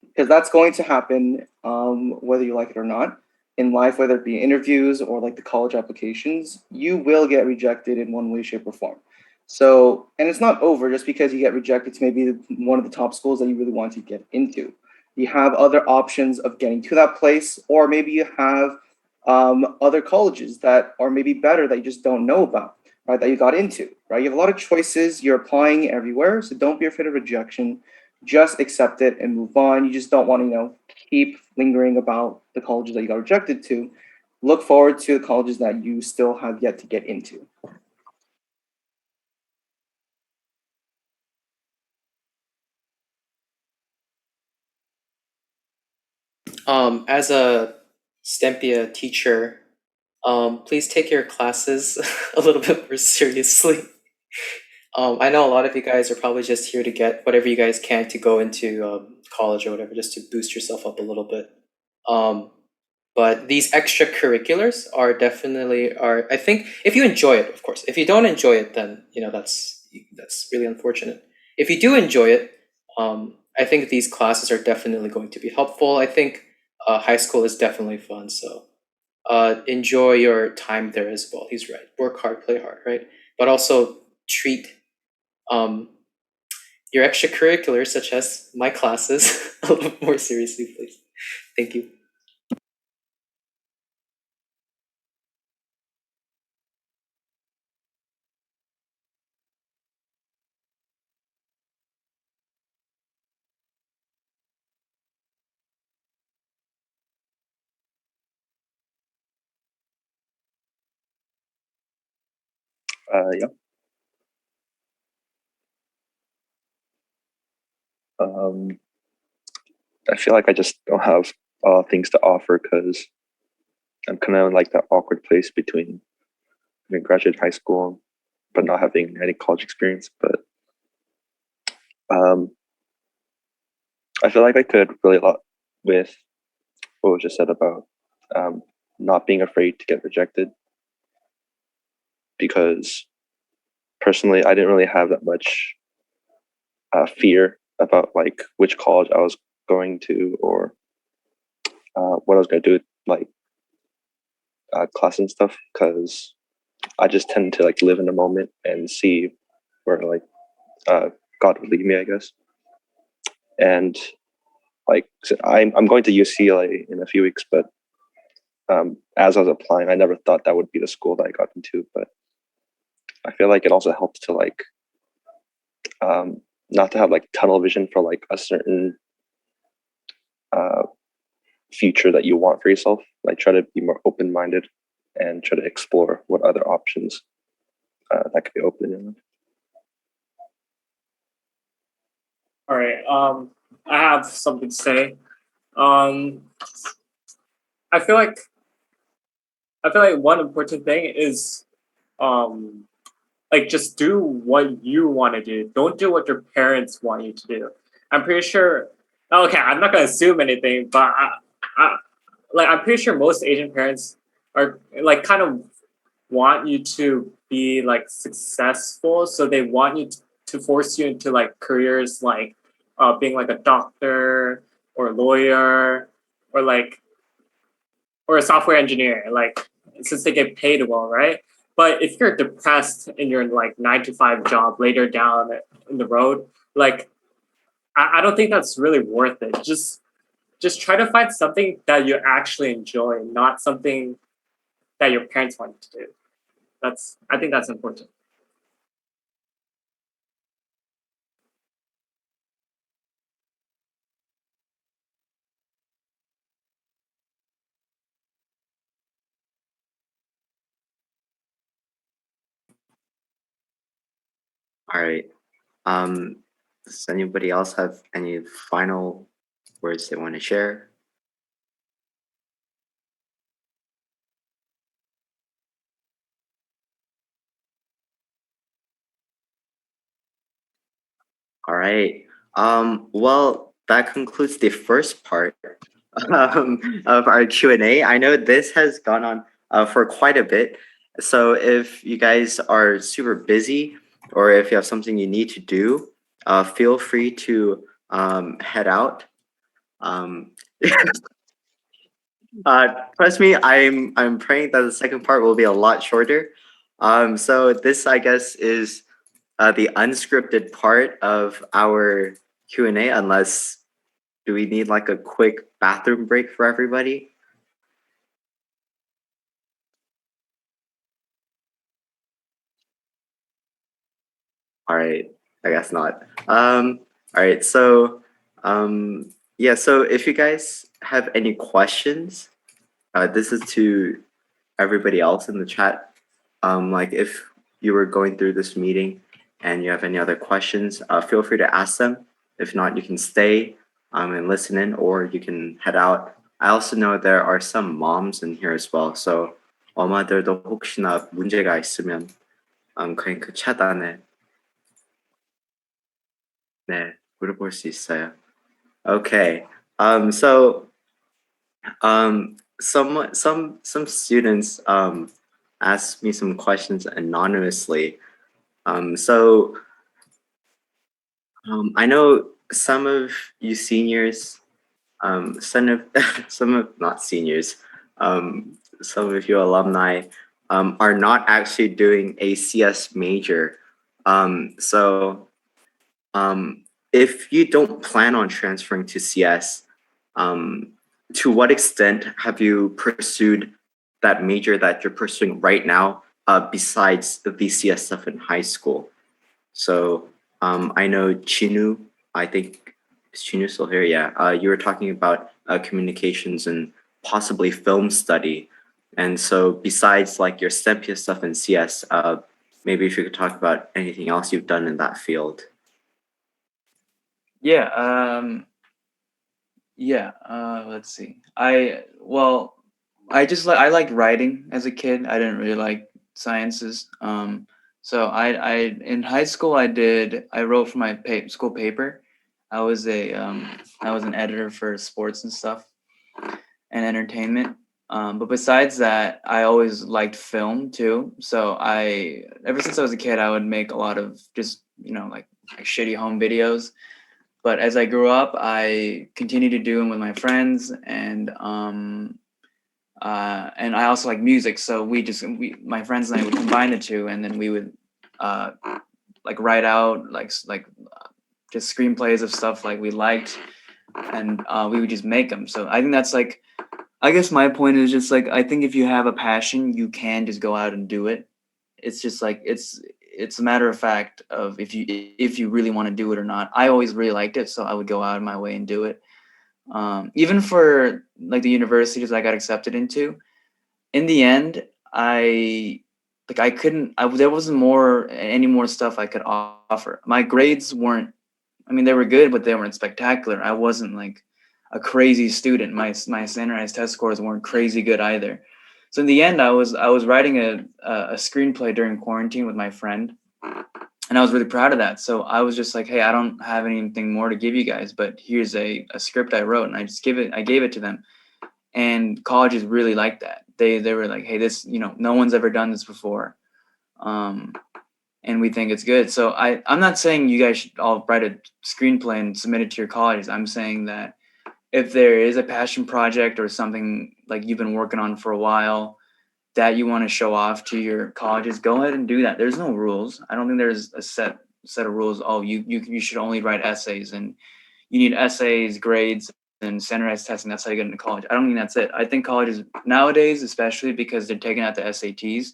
because that's going to happen whether you like it or not. In life, whether it be interviews or like the college applications, you will get rejected in one way, shape, or form. So, and it's not over just because you get rejected to maybe one of the top schools that you really want to get into. You have other options of getting to that place, or maybe you have other colleges that are maybe better that you just don't know about, right? That you got into, right? You have a lot of choices. You're applying everywhere, so don't be afraid of rejection. Just accept it and move on. You just don't want to, keep lingering about the colleges that you got rejected to. Look forward to the colleges that you still have yet to get into. As a Stempia teacher, please take your classes a little bit more seriously. I know a lot of you guys are probably just here to get whatever you guys can to go into college or whatever, just to boost yourself up a little bit. But these extracurriculars are I think if you enjoy it, of course. If you don't enjoy it, then that's really unfortunate. If you do enjoy it, I think these classes are definitely going to be helpful. I think high school is definitely fun, so enjoy your time there as well. He's right. Work hard, play hard, right? But also treat your extracurriculars, such as my classes, a little more seriously, please. Thank you. Yeah. I feel like I just don't have things to offer because I'm kind of in like that awkward place between having graduated high school but not having any college experience. But I feel like I could relate a lot with what was just said about not being afraid to get rejected, because personally I didn't really have that much fear about like which college I was going to, or what I was going to do with like class and stuff, because I just tend to like live in the moment and see where like God would lead me, I guess. And like I'm going to UCLA in a few weeks, but as I was applying, I never thought that would be the school that I got into. But I feel like it also helps to like not to have like tunnel vision for like a certain future that you want for yourself. Like try to be more open minded and try to explore what other options that could be open in life. All right. I have something to say. I feel like one important thing is like just do what you want to do. Don't do what your parents want you to do. I'm pretty sure. Okay, I'm not gonna assume anything, but I'm pretty sure most Asian parents are like kind of want you to be like successful, so they want you to force you into like careers like being like a doctor or a lawyer or like or a software engineer, like since they get paid well, right? But if you're depressed in your like 9 to 5 job later down in the road, like I don't think that's really worth it. Just try to find something that you actually enjoy, not something that your parents want you to do. I think that's important. All right. Does anybody else have any final words they want to share? All right. Well, that concludes the first part of our Q&A. I know this has gone on for quite a bit. So if you guys are super busy or if you have something you need to do, feel free to head out. Um, trust me, I'm praying that the second part will be a lot shorter. So this, I guess, is the unscripted part of our Q&A, unless do we need like a quick bathroom break for everybody? All right, I guess not. All right, so yeah, so if you guys have any questions, this is to everybody else in the chat. Like if you were going through this meeting and you have any other questions, feel free to ask them. If not, you can stay and listen in, or you can head out. I also know there are some moms in here as well. So 엄마들도 혹시나 문제가 있으면 그냥 그 차단에 네, 물어볼 수 있어요. Okay. So some students asked me some questions anonymously. So I know some of you seniors, some of not seniors, some of you alumni are not actually doing a CS major. So if you don't plan on transferring to CS, to what extent have you pursued that major that you're pursuing right now, besides the CS stuff in high school? So I know Genu, I think, is Genu still here? Yeah, you were talking about communications and possibly film study. And so besides like your STEM stuff in CS, maybe if you could talk about anything else you've done in that field. Let's see. I liked writing as a kid. I didn't really like sciences. So I in high school I wrote for my school paper. I was an editor for sports and stuff and entertainment. But besides that, I always liked film too. So ever since I was a kid, I would make a lot of just like shitty home videos. But as I grew up, I continued to do them with my friends, and I also like music. So my friends and I would combine the two, and then we would like write out just screenplays of stuff like we liked, and we would just make them. So I think that's like, I guess my point is just like, I think if you have a passion, you can just go out and do it. It's just like it's a matter of fact of if you really want to do it or not. I always really liked it, so I would go out of my way and do it. Even for like the universities I got accepted into, in the end, there wasn't any more stuff I could offer. My grades weren't, I mean, they were good, but they weren't spectacular. I wasn't like a crazy student. My standardized test scores weren't crazy good either. So in the end, I was writing a screenplay during quarantine with my friend, and I was really proud of that. So I was just like, hey, I don't have anything more to give you guys, but here's a script I wrote, and I gave it to them. And colleges really liked that. They were like, hey, this, no one's ever done this before. And we think it's good. So I'm not saying you guys should all write a screenplay and submit it to your colleges. I'm saying that if there is a passion project or something like you've been working on for a while that you want to show off to your colleges, go ahead and do that. There's no rules. I don't think there's a set of rules. Oh, you should only write essays, and you need essays, grades, and standardized testing. That's how you get into college. I don't think that's it. I think colleges nowadays, especially because they're taking out the SATs,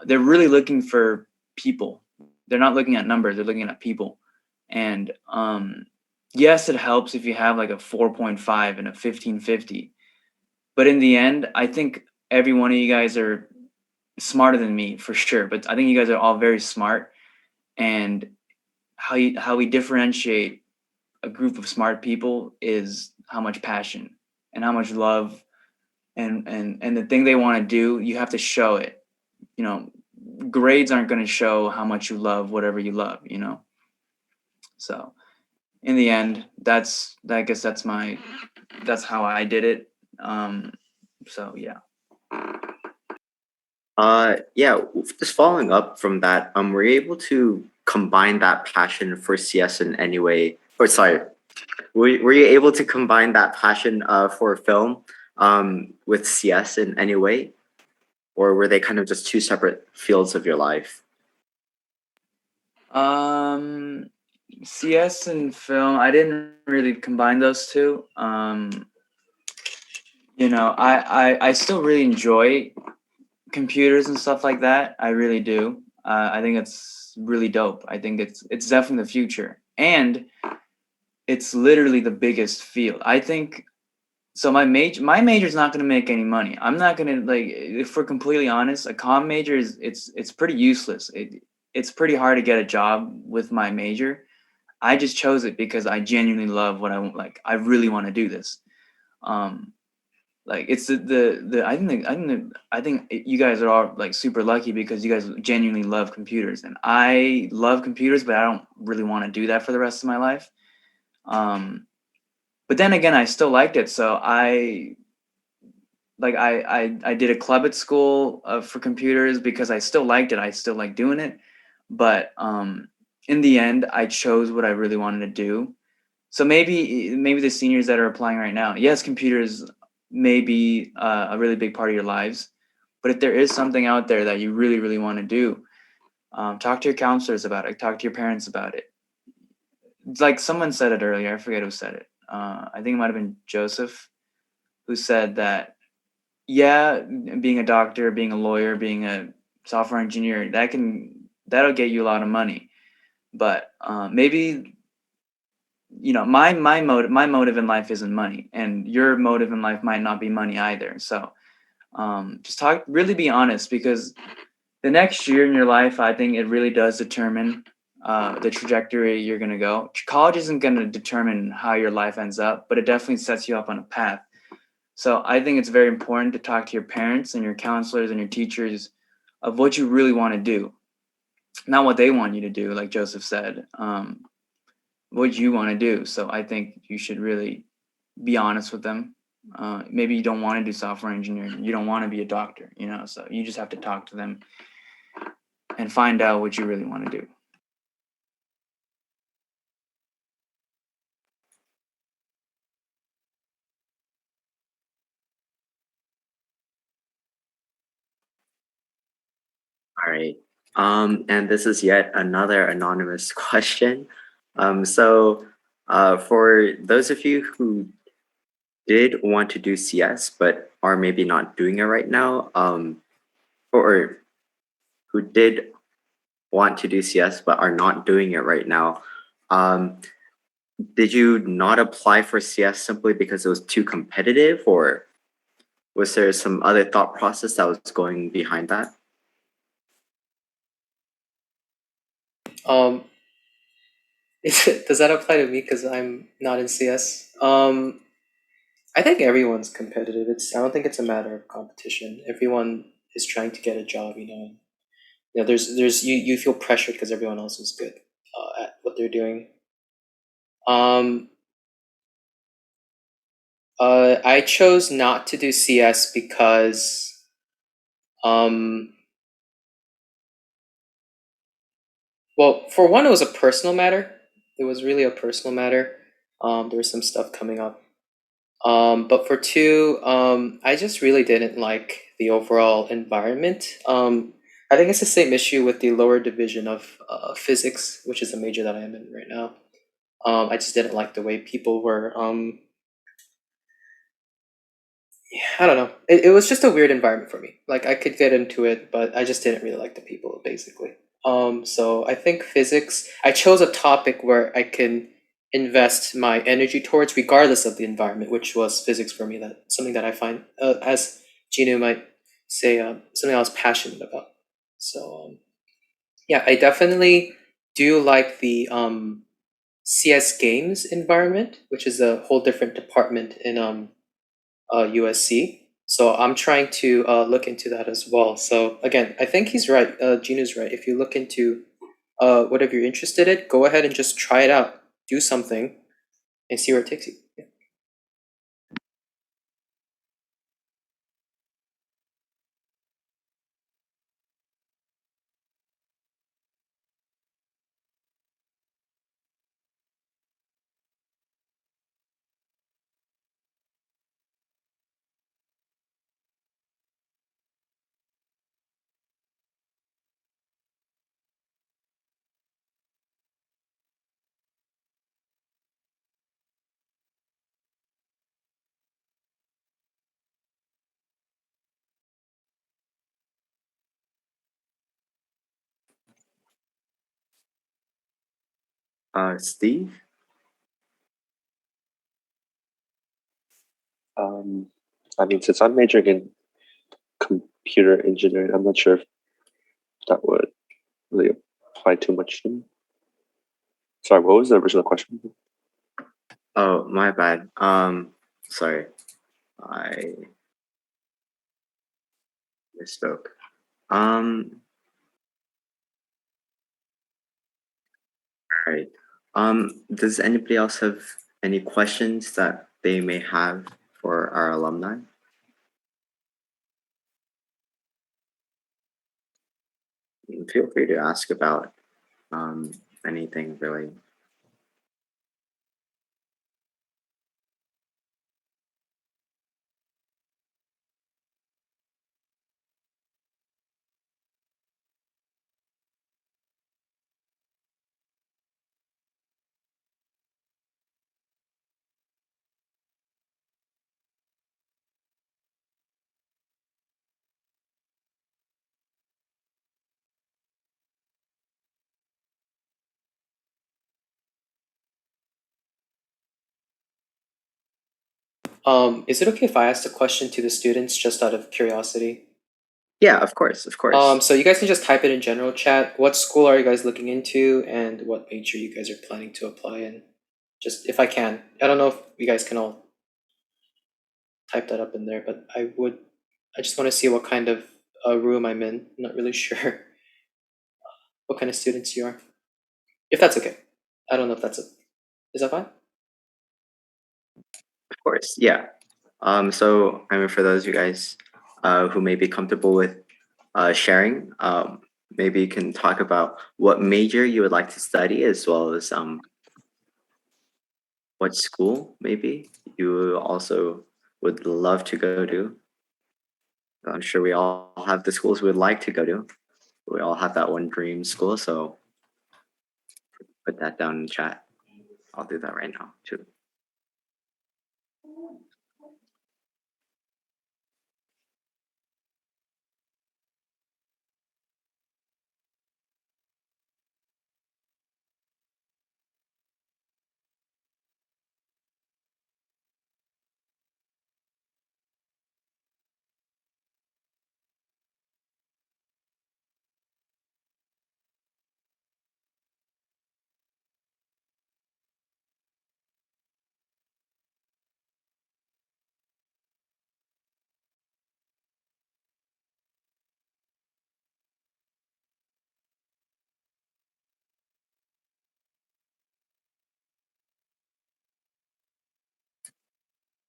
they're really looking for people. They're not looking at numbers. They're looking at people. And yes, it helps if you have like a 4.5 and a 1550. But in the end, I think every one of you guys are smarter than me for sure. But I think you guys are all very smart. And how we differentiate a group of smart people is how much passion and how much love and the thing they want to do. You have to show it. Grades aren't going to show how much you love whatever you love. So in the end, I guess that's how I did it. So yeah. Yeah, just following up from that, were you able to combine that passion for CS in any way? Or sorry, were you able to combine that passion for film with CS in any way? Or were they kind of just two separate fields of your life? CS and film, I didn't really combine those two. I still really enjoy computers and stuff like that. I really do. I think it's really dope. I think it's definitely the future, and it's literally the biggest field. I think so. My major is not going to make any money. I'm not going to, like, if we're completely honest, a comm major it's pretty useless. It's pretty hard to get a job with my major. I just chose it because I genuinely love what I want. Like, I really want to do this. Like, it's I think you guys are all like super lucky because you guys genuinely love computers, and I love computers, but I don't really want to do that for the rest of my life. But then again, I still liked it, so I did a club at school for computers because I still liked it. I still like doing it, but in the end, I chose what I really wanted to do. So maybe the seniors that are applying right now, yes, computers may be a really big part of your lives, but if there is something out there that you really, really want to do, talk to your counselors about it. Talk to your parents about it. It's like someone said it earlier. I forget who said it. I think it might have been Joseph, who said that, yeah, being a doctor, being a lawyer, being a software engineer, that'll get you a lot of money. But maybe, my motive in life isn't money, and your motive in life might not be money either. So just really be honest, because the next year in your life, I think it really does determine the trajectory you're going to go. College isn't going to determine how your life ends up, but it definitely sets you up on a path. So I think it's very important to talk to your parents and your counselors and your teachers of what you really want to do, not what they want you to do, like Joseph said, what you want to do. So I think you should really be honest with them. Maybe you don't want to do software engineering. You don't want to be a doctor, so you just have to talk to them and find out what you really want to do. All right. And this is yet another anonymous question. For those of you who did want to do CS but are maybe not doing it right now, or who did want to do CS but are not doing it right now, did you not apply for CS simply because it was too competitive, or was there some other thought process that was going behind that? Does that apply to me because I'm not in CS? I think everyone's competitive. I don't think it's a matter of competition. Everyone is trying to get a job, there's you feel pressured because everyone else is good at what they're doing. I chose not to do CS because well, for one, it was a personal matter. It was really a personal matter. There was some stuff coming up. But for two, I just really didn't like the overall environment. I think it's the same issue with the lower division of physics, which is a major that I am in right now. I just didn't like the way people were. I don't know. It was just a weird environment for me. Like I could get into it, but I just didn't really like the people, basically. So I think physics. I chose a topic where I can invest my energy towards, regardless of the environment, which was physics for me. That something that I find, as Genu might say, something I was passionate about. So yeah, I definitely do like the CS games environment, which is a whole different department in USC. So I'm trying to look into that as well. So again, I think he's right. Genu's right. If you look into whatever you're interested in, go ahead and just try it out. Do something and see where it takes you. Yeah. Steve? I mean, since I'm majoring in computer engineering, I'm not sure if that would really apply too much to me. Sorry, what was the original question? Oh, my bad. Sorry, I misspoke. All right. Does anybody else have any questions that they may have for our alumni? Feel free to ask about anything really. Is it okay if I ask the question to the students just out of curiosity? Yeah, of course, of course. So you guys can just type it in general chat. What school are you guys looking into, and what major you guys are planning to apply in? Just if I can, I don't know if you guys can all type that up in there, but I just want to see what kind of room I'm in. I'm not really sure what kind of students you are. If that's okay. I don't know if that's is that fine? Of course, yeah. So I mean, for those of you guys who may be comfortable with sharing, maybe you can talk about what major you would like to study, as well as what school maybe you also would love to go to. I'm sure we all have the schools we would like to go to. We all have that one dream school, so put that down in the chat. I'll do that right now too.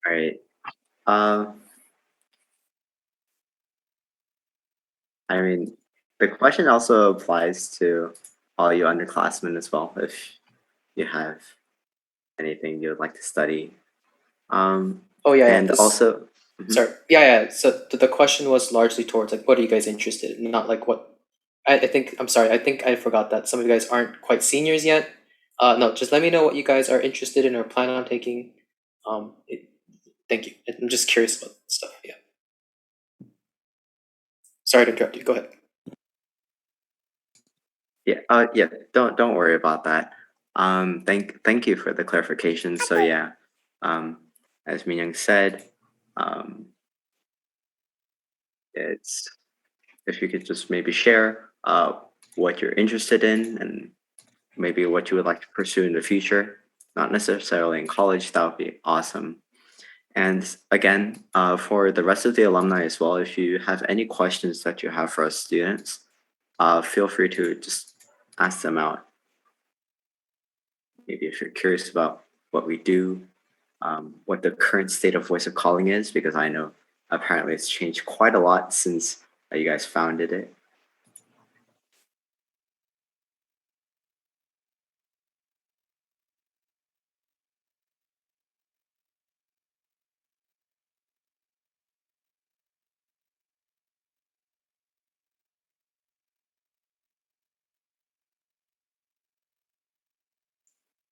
All right. Uh, I mean, the question also applies to all you underclassmen as well, if you have anything you would like to study. Oh yeah, And also, sorry. Yeah. So the question was largely towards like, what are you guys interested in? Not like what. I think I'm sorry. I think I forgot that some of you guys aren't quite seniors yet. No, just let me know what you guys are interested in or plan on taking. Thank you. I'm just curious about stuff. Yeah. Sorry to interrupt you. Go ahead. yeah, don't worry about that. Thank you for the clarification. So yeah, as Minyoung said, it's if you could just maybe share what you're interested in and maybe what you would like to pursue in the future, not necessarily in college, that would be awesome. And again, for the rest of the alumni as well, if you have any questions that you have for us students, feel free to just ask them out. Maybe if you're curious about what we do, what the current state of voice of calling is, because I know apparently it's changed quite a lot since you guys founded it.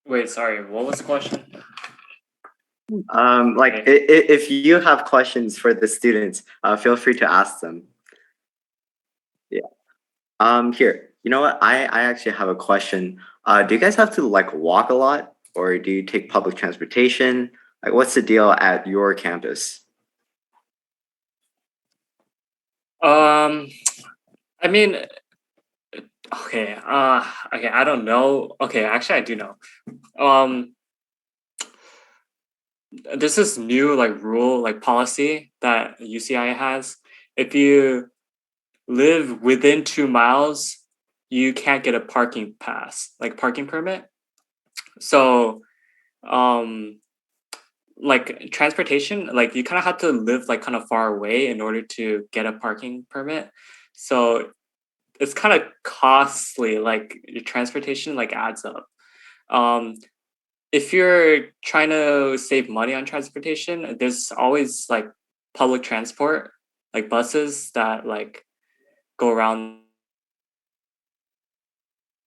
Wait, sorry, what was the question? Like if you have questions for the students, feel free to ask them. Yeah. Here, you know what? I actually have a question. Do you guys have to like walk a lot, or do you take public transportation? Like, what's the deal at your campus? I mean, okay, okay, I don't know. Okay, actually, I do know. There's this new like rule, like policy that UCI has. If you live within 2 miles, you can't get a parking pass, like parking permit. So, like transportation, like you kind of have to live like kind of far away in order to get a parking permit. So it's kind of costly. Like your transportation like adds up. If you're trying to save money on transportation, there's always like public transport, like buses that like go around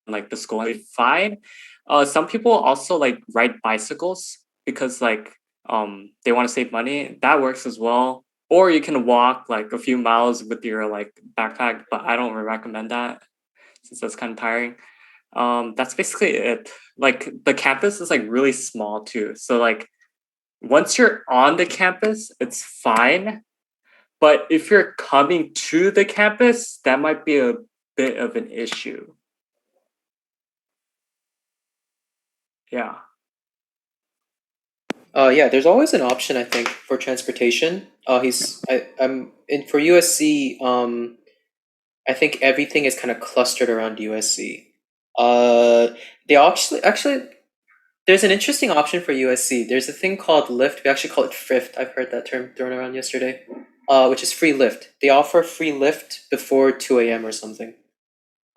like the school. Fine. Some people also like ride bicycles because like they want to save money. That works as well. Or you can walk like a few miles with your like backpack, but I don't recommend that since that's kind of tiring. That's basically it. Like the campus is like really small too. So like once you're on the campus, it's fine. But if you're coming to the campus, that might be a bit of an issue. Yeah. Yeah, there's always an option, I think, for transportation. I'm in for USC. I think everything is kind of clustered around USC. They actually, there's an interesting option for USC. There's a thing called Lyft. We actually call it Frift. I've heard that term thrown around yesterday. Which is free Lyft. They offer free Lyft before 2 a.m. or something.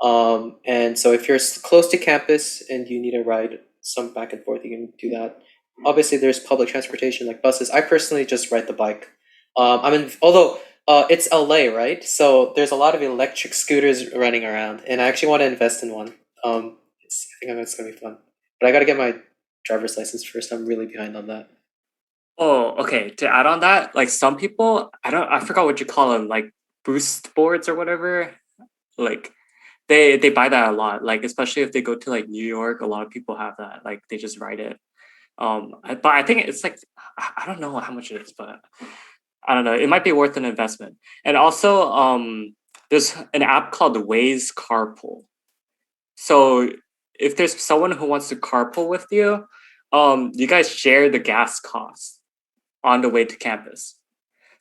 And so if you're close to campus and you need a ride, some back and forth, you can do that. Obviously, there's public transportation like buses. I personally just ride the bike. Although it's LA, right? So there's a lot of electric scooters running around, and I actually want to invest in one. I think it's gonna be fun, but I gotta get my driver's license first. I'm really behind on that. Oh, okay. To add on that, like some people, I forgot what you call them, like boost boards or whatever. Like they buy that a lot. Like especially if they go to like New York, a lot of people have that. Like they just ride it. But I think it's like I don't know how much it is, but I don't know. It might be worth an investment. And also, there's an app called Waze Carpool. So if there's someone who wants to carpool with you, you guys share the gas costs on the way to campus.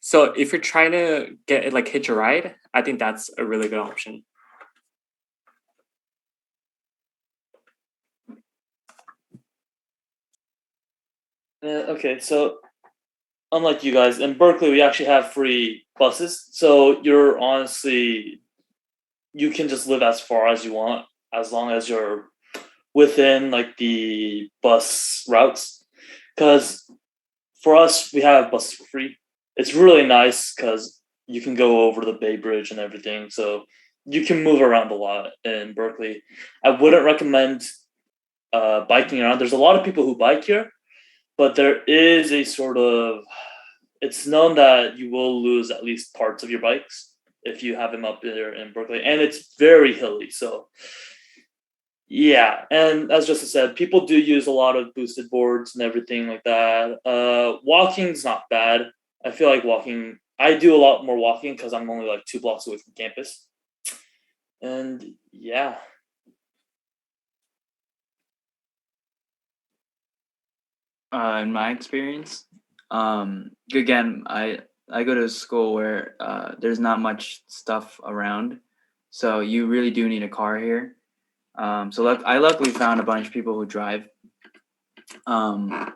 So if you're trying to get like hitch a ride, I think that's a really good option. Okay, so unlike you guys, in Berkeley, we actually have free buses. So you're honestly, you can just live as far as you want, as long as you're within like the bus routes. Because for us, we have buses for free. It's really nice because you can go over the Bay Bridge and everything. So you can move around a lot in Berkeley. I wouldn't recommend biking around. There's a lot of people who bike here, but there is a sort of, it's known that you will lose at least parts of your bikes if you have them up there in Berkeley, and it's very hilly. So yeah, and as Justin said, people do use a lot of boosted boards and everything like that. Walking's not bad. I feel like walking, I do a lot more walking because I'm only like 2 blocks away from campus. And yeah. In my experience, again, I go to a school where there's not much stuff around, so you really do need a car here. I luckily found a bunch of people who drive. I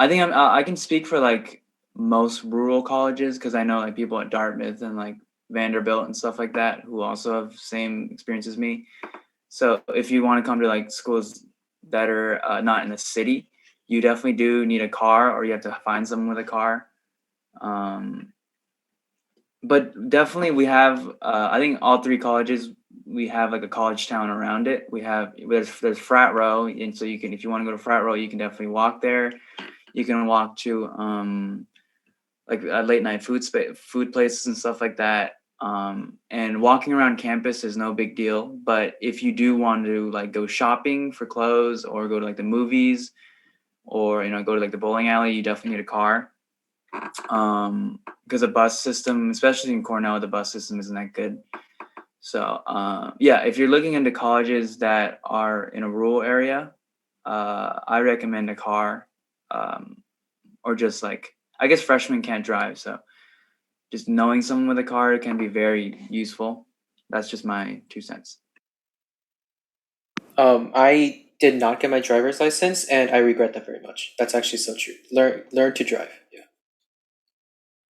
think I can speak for like most rural colleges because I know like people at Dartmouth and like Vanderbilt and stuff like that who also have the same experience as me. So if you want to come to like schools that are not in the city, you definitely do need a car, or you have to find someone with a car. But definitely we have, I think all three colleges, we have like a college town around it. There's Frat Row, and so you can, if you want to go to Frat Row, you can definitely walk there. You can walk to like late night food places and stuff like that. And walking around campus is no big deal. But if you do want to like go shopping for clothes or go to like the movies or go to like the bowling alley, you definitely need a car. Because the bus system, especially in Cornell, the bus system isn't that good. So yeah, if you're looking into colleges that are in a rural area, I recommend a car, or just like, I guess freshmen can't drive, so just knowing someone with a car can be very useful. That's just my 2 cents. I did not get my driver's license, and I regret that very much. That's actually so true. Learn to drive. Yeah.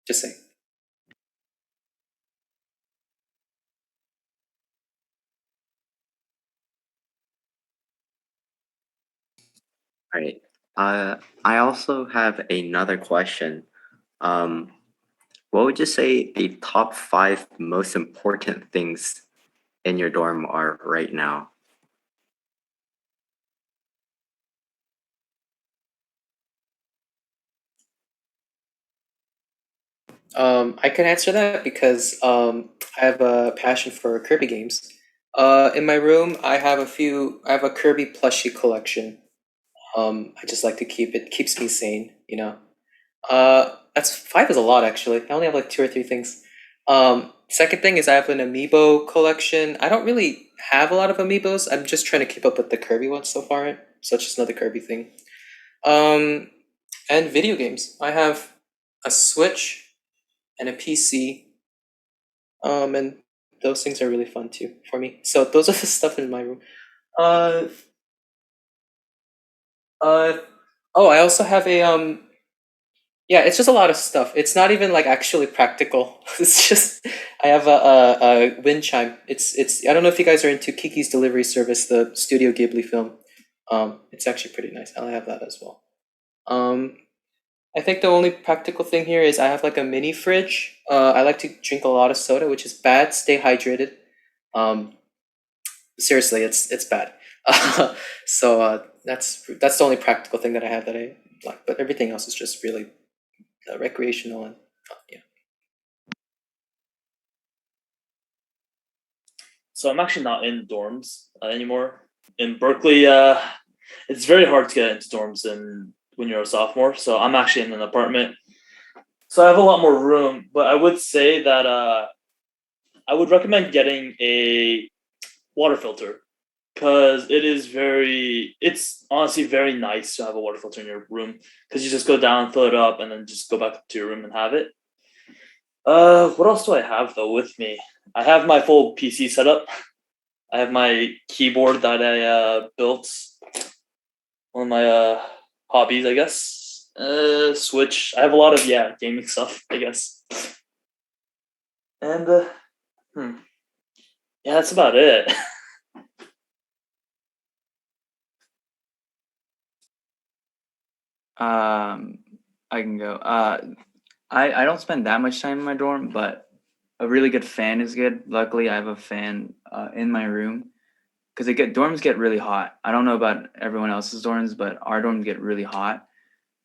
Just saying. All right. I also have another question. What would you say the top 5 most important things in your dorm are right now? I can answer that because I have a passion for Kirby games. In my room, I have a Kirby plushie collection. I just like to keep it, keeps me sane, That's 5 is a lot actually. I only have like 2 or 3 things. Second thing is I have an amiibo collection. I don't really have a lot of amiibos. I'm just trying to keep up with the Kirby ones so far. So it's just another Kirby thing. And video games. I have a Switch and a PC. And those things are really fun too for me. So those are the stuff in my room. Oh, I also have a yeah, it's just a lot of stuff. It's not even like actually practical. It's just I have a wind chime. It's I don't know if you guys are into Kiki's Delivery Service, the Studio Ghibli film. It's actually pretty nice. I have that as well. I think the only practical thing here is I have like a mini fridge. I like to drink a lot of soda, which is bad. Stay hydrated. Seriously, it's bad. So that's the only practical thing that I have that I like. But everything else is just really recreational and yeah. So I'm actually not in dorms anymore. In Berkeley, it's very hard to get into dorms when you're a sophomore. So I'm actually in an apartment. So I have a lot more room, but I would say that I would recommend getting a water filter because it's honestly very nice to have a water filter in your room because you just go down, fill it up, and then just go back to your room and have it. What else do I have though with me? I have my full PC set up. I have my keyboard that I built. One of my hobbies, I guess. Switch. I have a lot of gaming stuff, I guess. And yeah, that's about it. I can go. I don't spend that much time in my dorm, but a really good fan is good. Luckily, I have a fan in my room because dorms get really hot. I don't know about everyone else's dorms, but our dorms get really hot.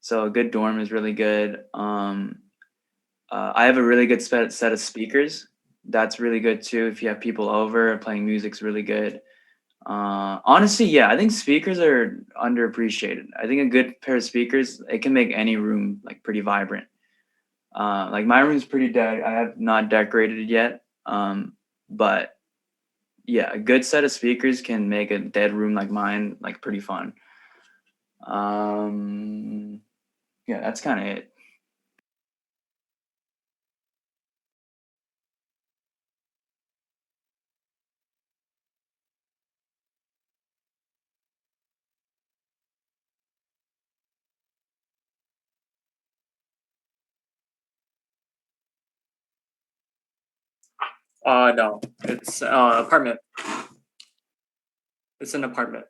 So a good dorm is really good. I have a really good set of speakers. That's really good too. If you have people over, playing music's really good. Honestly, yeah, I think speakers are underappreciated. I think a good pair of speakers, it can make any room like pretty vibrant. Like my room's pretty dead. I have not decorated it yet. But yeah, a good set of speakers can make a dead room like mine like pretty fun. Yeah, that's kind of it. No, it's apartment. It's an apartment.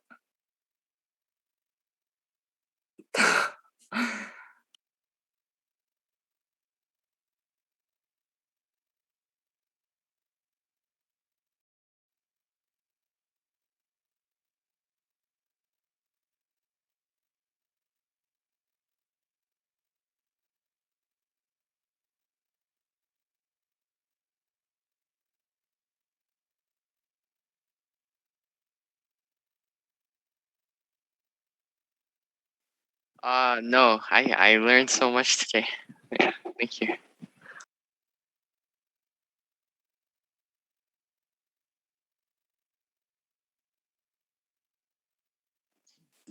No, I learned so much today. Yeah, thank you.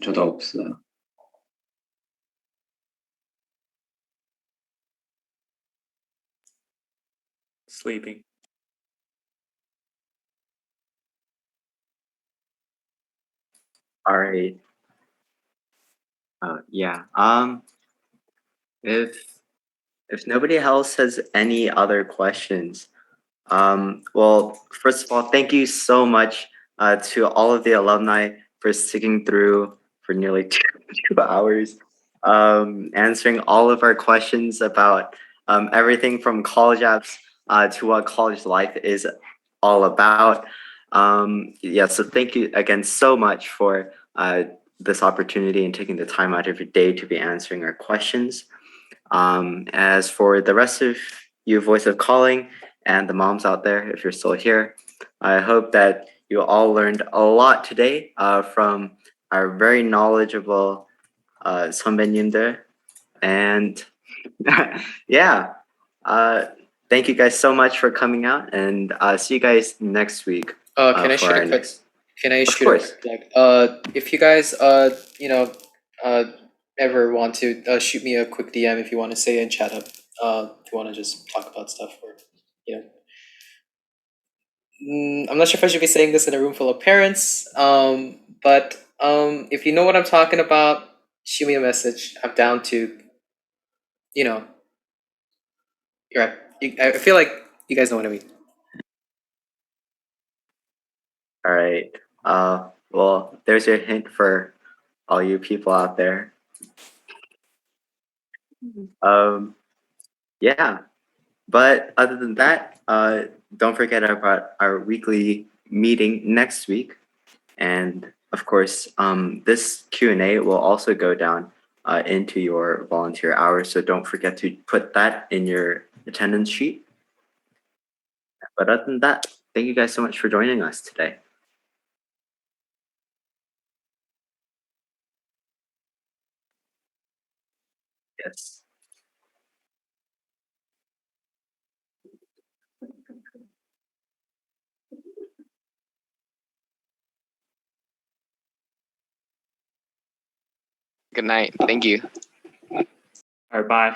저도 없어요. Sleeping. All right. Yeah. If nobody else has any other questions, well, first of all, thank you so much to all of the alumni for sticking through for nearly 2 hours, answering all of our questions about everything from college apps to what college life is all about. Yeah, so thank you again so much for this opportunity and taking the time out of your day to be answering our questions. As for the rest of you, Voice of Calling, and the moms out there, if you're still here, I hope that you all learned a lot today from our very knowledgeable 선배님들. And Yeah. Thank you guys so much for coming out, and see you guys next week. Can I for shoot our a quick? next. Can I Of shoot a course. quick plug? If you guys ever want to shoot me a quick DM if you want to say and chat up. If you want to just talk about stuff or you know. I'm not sure if I should be saying this in a room full of parents. But if you know what I'm talking about, shoot me a message. I'm down to. You're right. I feel like you guys know what I mean. All right. Well, there's your hint for all you people out there. Yeah. But other than that, don't forget about our weekly meeting next week. And of course, this Q&A will also go down into your volunteer hours. So don't forget to put that in your attendance sheet. But other than that, thank you guys so much for joining us today. Yes. Good night. Thank you. All right, bye.